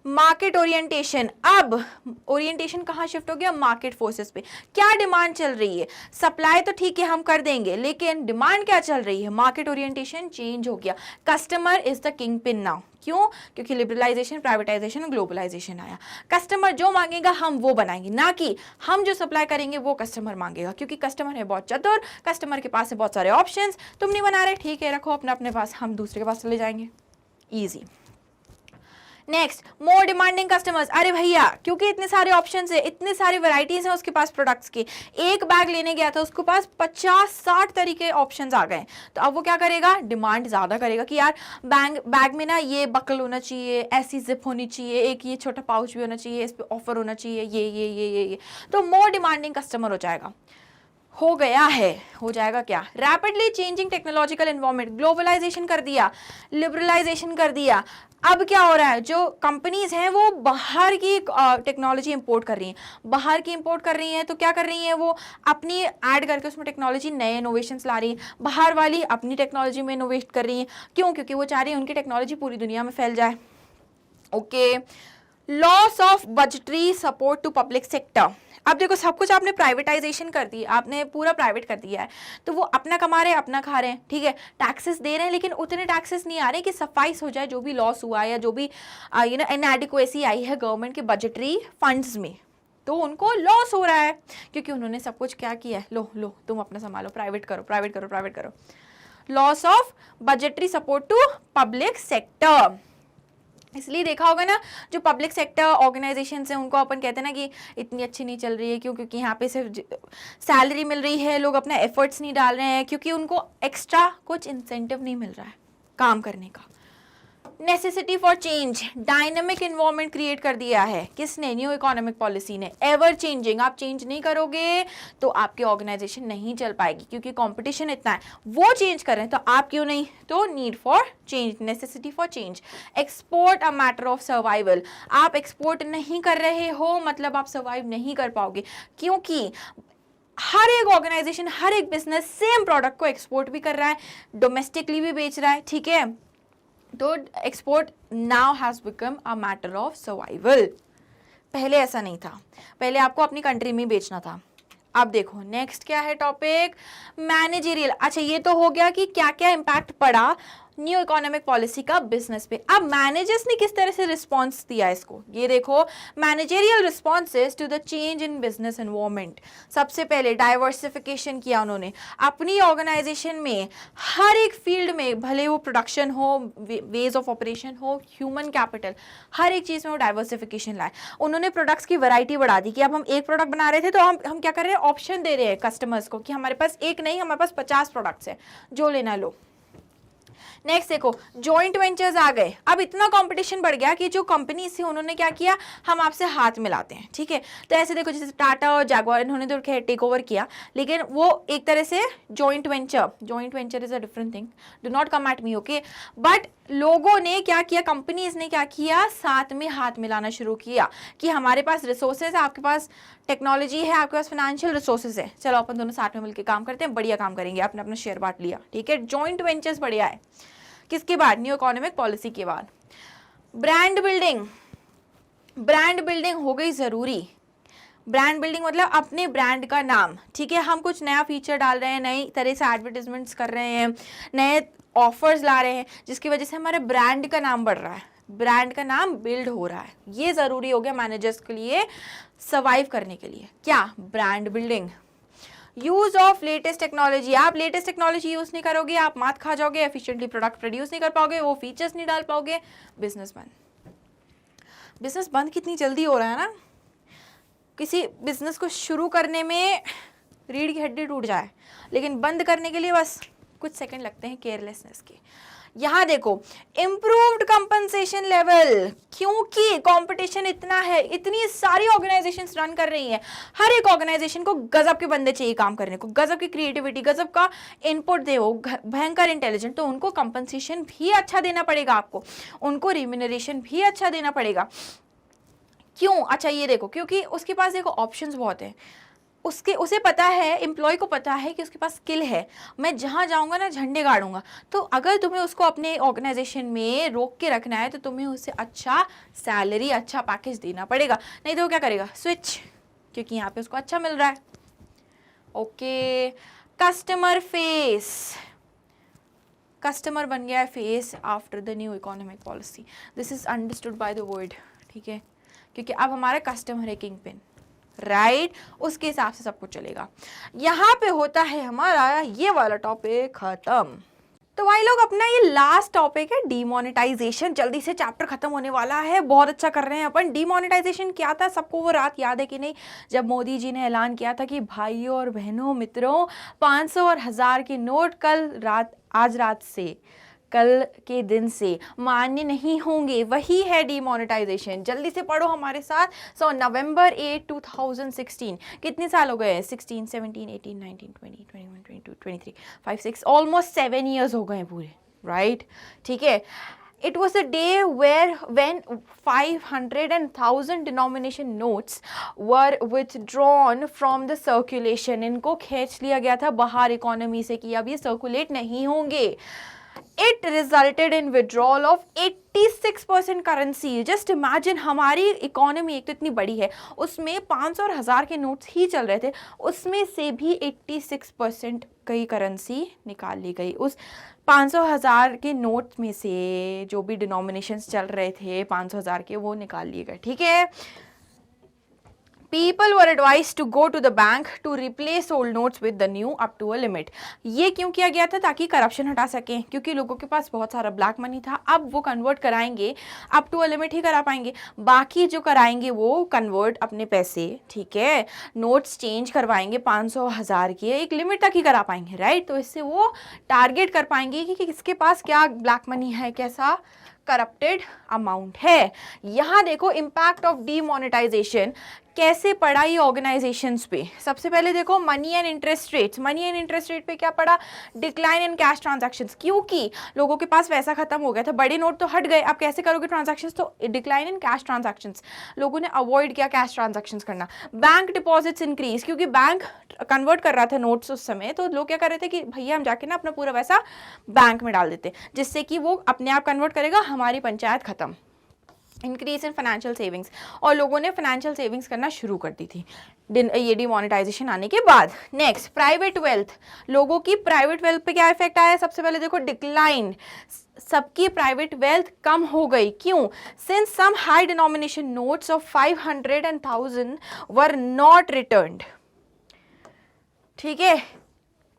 मार्केट ओरिएंटेशन, अब ओरिएंटेशन कहाँ शिफ्ट हो गया, मार्केट फोर्सेस पे। क्या डिमांड चल रही है, सप्लाई तो ठीक है हम कर देंगे लेकिन डिमांड क्या चल रही है, मार्केट ओरिएंटेशन चेंज हो गया। Customer is the king pin now, क्यों? क्योंकि लिबरलाइजेशन, प्राइवेटाइजेशन और ग्लोबलाइजेशन आया। कस्टमर जो मांगेगा हम वो बनाएंगे, ना कि हम जो सप्लाई करेंगे वो कस्टमर मांगेगा, क्योंकि कस्टमर है बहुत चतुर, कस्टमर के पास है बहुत सारे ऑप्शंस, तुम नहीं बना रहे ठीक है रखो अपने अपने पास, हम दूसरे के पास चले जाएंगे, easy. Next, more demanding customers, अरे भैया क्योंकि इतने सारे ऑप्शंस है, इतने सारी वैरायटीज हैं उसके पास प्रोडक्ट्स के, एक बैग लेने गया था उसके पास 50-60 तरीके ऑप्शंस आ गए, तो अब वो क्या करेगा, डिमांड ज्यादा करेगा कि यार बैग में ना ये बकल होना चाहिए, ऐसी जिप होनी चाहिए, एक ये छोटा पाउच भी होना चाहिए, इस पे ऑफर होना चाहिए, ये, तो मोर डिमांडिंग कस्टमर हो जाएगा, हो गया है, हो जाएगा क्या, rapidly changing technological environment, globalisation कर दिया, लिबरलाइजेशन कर दिया, अब क्या हो रहा है, जो कंपनीज हैं वो बाहर की टेक्नोलॉजी इंपोर्ट कर रही हैं, बाहर की इंपोर्ट कर रही हैं, तो क्या कर रही हैं वो अपनी ऐड करके उसमें टेक्नोलॉजी नए इनोवेशंस ला रही हैं, बाहर वाली अपनी टेक्नोलॉजी में इनोवेट कर रही हैं। क्यों? क्योंकि वो चाह रही है उनकी टेक्नोलॉजी पूरी दुनिया में फैल जाए। Okay, loss of budgetary support to public sector. अब देखो सब कुछ आपने प्राइवेटाइजेशन कर दी, आपने पूरा प्राइवेट कर दिया है, तो वो अपना कमा रहे हैं, अपना खा रहे हैं, ठीक है, टैक्सेस दे रहे हैं, लेकिन उतने टैक्सेस नहीं आ रहे कि सफाइस हो जाए जो भी लॉस हुआ है या जो भी इनएडिक्वेसी आई है गवर्नमेंट के बजटरी फंड्स में, तो उनको लॉस हो रहा है क्योंकि उन्होंने सब कुछ क्या किया है, लो लो तुम अपना संभालो, प्राइवेट करो प्राइवेट करो प्राइवेट करो। Loss of budgetary support to public sector. इसलिए देखा होगा ना, जो पब्लिक सेक्टर ऑर्गेनाइजेशंस हैं उनको अपन कहते हैं ना कि इतनी अच्छी नहीं चल रही है, क्यों? क्योंकि यहाँ पे सिर्फ सैलरी मिल रही है, लोग अपना एफर्ट्स नहीं डाल रहे हैं, क्योंकि उनको एक्स्ट्रा कुछ इंसेंटिव नहीं मिल रहा है काम करने का। Necessity for change, dynamic environment create कर दिया है किसने? न्यू इकोनॉमिक पॉलिसी ने। एवर चेंजिंग, आप चेंज नहीं करोगे तो आपकी ऑर्गेनाइजेशन नहीं चल पाएगी, क्योंकि कंपटीशन इतना है, वो चेंज कर रहे हैं तो आप क्यों नहीं? तो need for change, necessity for change. Export a matter of survival, आप एक्सपोर्ट नहीं कर रहे हो मतलब आप सर्वाइव नहीं कर पाओगे, क्योंकि हर एक ऑर्गेनाइजेशन, हर एक बिजनेस सेम प्रोडक्ट को एक्सपोर्ट भी कर रहा है, डोमेस्टिकली भी बेच रहा है, ठीक है, तो export now has become a matter of survival. पहले ऐसा नहीं था, पहले आपको अपनी कंट्री में बेचना था। अब देखो नेक्स्ट क्या है टॉपिक, मैनेजरियल। अच्छा ये तो हो गया कि क्या क्या इंपैक्ट पड़ा न्यू इकोनॉमिक पॉलिसी का बिजनेस पे। अब मैनेजर्स ने किस तरह से रिस्पॉन्स दिया इसको, ये देखो, managerial responses to the change in business environment. सबसे पहले डाइवर्सिफिकेशन किया उन्होंने अपनी ऑर्गेनाइजेशन में, हर एक फील्ड में, भले वो प्रोडक्शन हो, वेज ऑफ ऑपरेशन हो, ह्यूमन कैपिटल, हर एक चीज में वो डाइवर्सिफिकेशन लाए। उन्होंने प्रोडक्ट्स की वैरायटी बढ़ा दी कि अब हम एक प्रोडक्ट बना रहे थे तो हम क्या कर रहे हैं, ऑप्शन दे रहे हैं कस्टमर्स को कि हमारे पास एक नहीं, हमारे पास 50 प्रोडक्ट्स है, जो लेना लो। नेक्स्ट देखो, जॉइंट वेंचर्स आ गए। अब इतना कंपटीशन बढ़ गया कि जो कंपनी थी उन्होंने क्या किया, हम आपसे हाथ मिलाते हैं, ठीक है। तो ऐसे देखो जैसे टाटा और जैगुआर, इन्होंने तो टेक ओवर किया, लेकिन वो एक तरह से joint venture is a different thing, do not come at me, okay. But लोगों ने क्या किया, कंपनीज ने क्या किया, साथ में हाथ मिलाना शुरू किया कि हमारे पास रिसोर्सेज है, आपके पास टेक्नोलॉजी है, आपके पास फाइनेंशियल रिसोर्सेज है, चलो अपन दोनों साथ में मिलकर काम करते हैं, बढ़िया काम करेंगे, आपने अपना शेयर बांट लिया, ठीक है। जॉइंट वेंचर्स बढ़िया है। किसके बाद? न्यू इकोनॉमिक पॉलिसी के बाद। ब्रांड बिल्डिंग हो गई जरूरी। ब्रांड बिल्डिंग मतलब अपने ब्रांड का नाम, ठीक है, हम कुछ नया फीचर डाल रहे हैं, नई तरह से एडवर्टाइजमेंट्स कर रहे हैं, नए ऑफर्स ला रहे हैं, जिसकी वजह से हमारे ब्रांड का नाम बढ़ रहा है, ब्रांड का नाम बिल्ड हो रहा है। ये जरूरी हो गया मैनेजर्स के लिए सर्वाइव करने के लिए। क्या? Brand building. Use of latest technology, आप लेटेस्ट टेक्नोलॉजी यूज नहीं करोगे, आप मात खा जाओगे, एफिशिएंटली प्रोडक्ट प्रोड्यूस नहीं कर पाओगे, वो फीचर्स नहीं डाल पाओगे, बिजनेस बंद कितनी जल्दी हो रहा है ना। किसी बिजनेस को शुरू करने में रीढ़ की हड्डी टूट जाए, लेकिन बंद करने के लिए बस कुछ सेकंड लगते हैं केयरलेसनेस के। यहाँ देखो, इम्प्रूव्ड कंपनसेशन लेवल, क्योंकि कंपटीशन इतना है, इतनी सारी ऑर्गेनाइजेशंस रन कर रही हैं, हर एक ऑर्गेनाइजेशन को गजब के बंदे चाहिए काम करने को, गजब की क्रिएटिविटी, गजब का इनपुट दे, वो भयंकर इंटेलिजेंट, तो उनको कंपनसेशन भी अच्छा देना पड़ेगा, आपको उनको रिम्यूनरेशन भी अच्छा देना पड़ेगा। क्यों? अच्छा ये देखो, क्योंकि उसके पास देखो ऑप्शंस बहुत हैं, उसे पता है, एम्प्लॉय को पता है कि उसके पास स्किल है, मैं जहाँ जाऊँगा ना झंडे गाड़ूंगा। तो अगर तुम्हें उसको अपने ऑर्गेनाइजेशन में रोक के रखना है तो तुम्हें उससे अच्छा सैलरी, अच्छा पैकेज देना पड़ेगा, नहीं तो वो क्या करेगा, स्विच, क्योंकि यहाँ पे उसको अच्छा मिल रहा है। ओके, कस्टमर बन गया है face after the new economic policy. This is understood by the world, ठीक है, क्योंकि अब हमारा कस्टमर है किंग पिन, राइट, उसके हिसाब से सब कुछ चलेगा। यहाँ पे होता है हमारा ये वाला टॉपिक खत्म। तो भाई लोग, अपना ये लास्ट टॉपिक है डीमोनेटाइजेशन। जल्दी से चैप्टर खत्म होने वाला है, बहुत अच्छा कर रहे हैं अपन। डीमोनेटाइजेशन क्या था, सबको वो रात याद है कि नहीं, जब मोदी जी ने ऐलान किया था कि भाइयों और बहनों, मित्रों, 500 और 1000 के नोट आज रात से, कल के दिन से मान्य नहीं होंगे। वही है डीमोनेटाइजेशन। जल्दी से पढ़ो हमारे साथ। सो नवंबर 8, 2016, कितने साल हो गए? 16, 17, 18, 19, 20, 21, 22, 23, 5, 6, ऑलमोस्ट 7 ईयर्स हो गए पूरे, राइट, ठीक है। It was a day when 500 and 1000 denomination notes were withdrawn from the circulation. इनको खींच लिया गया था बाहर इकोनॉमी से कि अब ये सर्कुलेट नहीं होंगे. It resulted in withdrawal of 86% currency. Just imagine, हमारी इकोनॉमी एक तो इतनी बड़ी है, उसमें 500 और 1000 के नोट्स ही चल रहे थे, उसमें से भी 86% कई करेंसी निकाल ली गई. उस 500 1000 के नोट में से जो भी डिनोमिनेशंस चल रहे थे 500 1000 के, वो निकाल लिए गए. ठीक है. People were advised to go to the bank to replace old notes with the new up to a limit. ये क्यों किया गया था? ताकि करप्शन हटा सकें, क्योंकि लोगों के पास बहुत सारा ब्लैक मनी था. अब वो कन्वर्ट कराएंगे, अप टू अ लिमिट ही करा पाएंगे, बाकी जो कराएंगे वो कन्वर्ट अपने पैसे, ठीक है, नोट्स चेंज करवाएंगे 500 1000 के, एक लिमिट तक ही करा पाएंगे, राइट. तो इससे वो टारगेट कर पाएंगे कि किसके पास क्या ब्लैक मनी है, कैसा करप्टेड अमाउंट है. यहाँ देखो इम्पैक्ट ऑफ डीमोनेटाइजेशन कैसे पड़ा ये ऑर्गेनाइजेशंस पे. सबसे पहले देखो money and interest rates. Money and interest rate पे क्या पड़ा? डिक्लाइन इन कैश ट्रांजैक्शंस, क्योंकि लोगों के पास पैसा खत्म हो गया था, बड़े नोट तो हट गए, अब कैसे करोगे ट्रांजैक्शंस? तो डिक्लाइन इन कैश ट्रांजैक्शंस, लोगों ने अवॉइड किया कैश ट्रांजैक्शंस करना. बैंक डिपॉजिट्स इंक्रीज, क्योंकि बैंक कन्वर्ट कर रहा था नोट्स उस समय, तो लोग क्या कर रहे थे कि भैया हम जाके ना अपना पूरा पैसा बैंक में डाल देते, जिससे कि वो अपने आप कन्वर्ट करेगा, हमारी पंचायत खत्म. इंक्रीज इन फाइनेंशियल सेविंग्स, और लोगों ने फाइनेंशियल सेविंग्स करना शुरू कर दी थी ये डिमोनेटाइजेशन आने के बाद. Next, private wealth. लोगों की प्राइवेट वेल्थ पे क्या इफेक्ट आया? सबसे पहले देखो डिक्लाइन, सबकी प्राइवेट वेल्थ कम हो गई. क्यों? Since some high denomination notes of 500 and 1000 were not returned. ठीक है.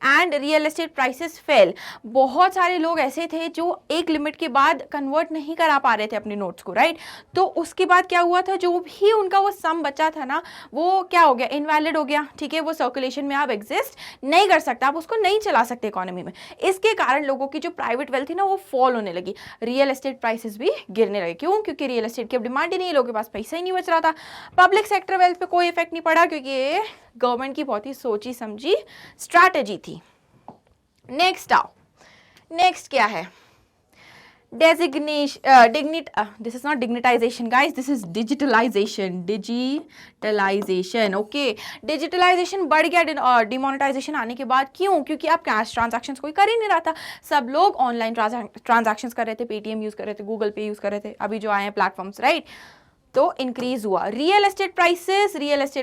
And real estate prices fell. बहुत सारे लोग ऐसे थे जो एक लिमिट के बाद कन्वर्ट नहीं करा पा रहे थे अपने नोट्स को, राइट. तो उसके बाद क्या हुआ था, जो भी उनका वो सम बचा था ना, वो क्या हो गया? इनवैलिड हो गया. ठीक है. वो सर्कुलेशन में आप एग्जिस्ट नहीं कर सकता, आप उसको नहीं चला सकते इकोनॉमी में. इसके कारण लोगों की जो प्राइवेट वेल्थ थी ना, वो फॉल होने लगी. रियल एस्टेट प्राइसेस भी गिरने लगे. क्यों? क्योंकि रियल एस्टेट की अब डिमांड ही नहीं है, लोगों के पास पैसा ही नहीं बच रहा था. पब्लिक सेक्टर वेल्थ पे कोई इफेक्ट नहीं पड़ा, क्योंकि ये गवर्नमेंट की बहुत ही सोची समझी स्ट्रैटेजी थी. नेक्स्ट आओ. नेक्स्ट क्या है? this is not dignitization guys, this is digitalization. Okay. Digitalisation बढ़ गया डिमोनेटाइजेशन आने के बाद. क्यों? क्योंकि अब कैश ट्रांजैक्शंस कोई कर ही नहीं रहा था, सब लोग ऑनलाइन ट्रांजैक्शंस कर रहे थे, पेटीएम यूज कर रहे थे, गूगल पे यूज कर रहे थे, अभी जो आए हैं प्लेटफॉर्म्स, राइट. तो इंक्रीज हुआ. Real estate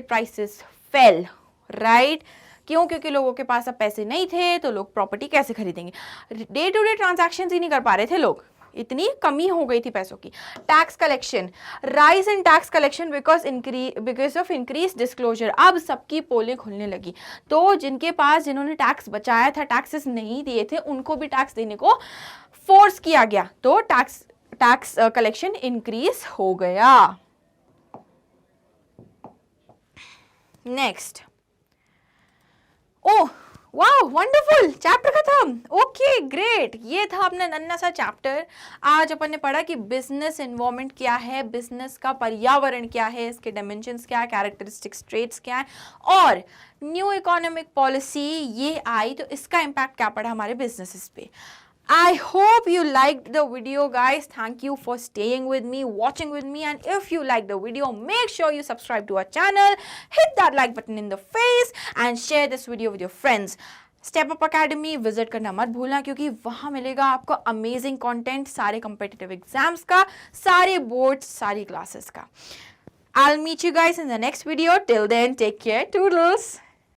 prices fail, right. क्यों? क्योंकि लोगों के पास अब पैसे नहीं थे, तो लोग प्रॉपर्टी कैसे खरीदेंगे? डे टू डे ट्रांजैक्शंस ही नहीं कर पा रहे थे लोग, इतनी कमी हो गई थी पैसों की. Tax collection, rise in tax collection because of increase disclosure. अब सबकी पोलें खुलने लगी, तो जिन्होंने टैक्स बचाया था, टैक्सेस नहीं दिए थे, उनको भी टैक्स देने को फोर्स किया गया, तो टैक्स कलेक्शन इंक्रीज हो गया. Next. Oh wow, wonderful, chapter खत्म. Okay great. ये था अपना नन्ना सा चैप्टर. आज अपन ने पढ़ा कि बिजनेस एनवायरनमेंट क्या है, बिजनेस का पर्यावरण क्या है, इसके डायमेंशंस क्या है, कैरेक्टरिस्टिक्स, ट्रेट्स क्या है, और न्यू इकोनॉमिक पॉलिसी ये आई तो इसका इम्पैक्ट क्या पड़ा हमारे बिजनेसेस पे. I hope you liked the video guys. Thank you for staying with me, watching with me, and if you like the video, make sure you subscribe to our channel, hit that like button in the face and share this video with your friends. Step Up Academy visit करना मत भूलना, क्योंकि वहाँ मिलेगा आपको amazing content सारे competitive exams का, सारे boards, सारी classes का. I'll meet you guys in the next video. Till then, take care. Toodles.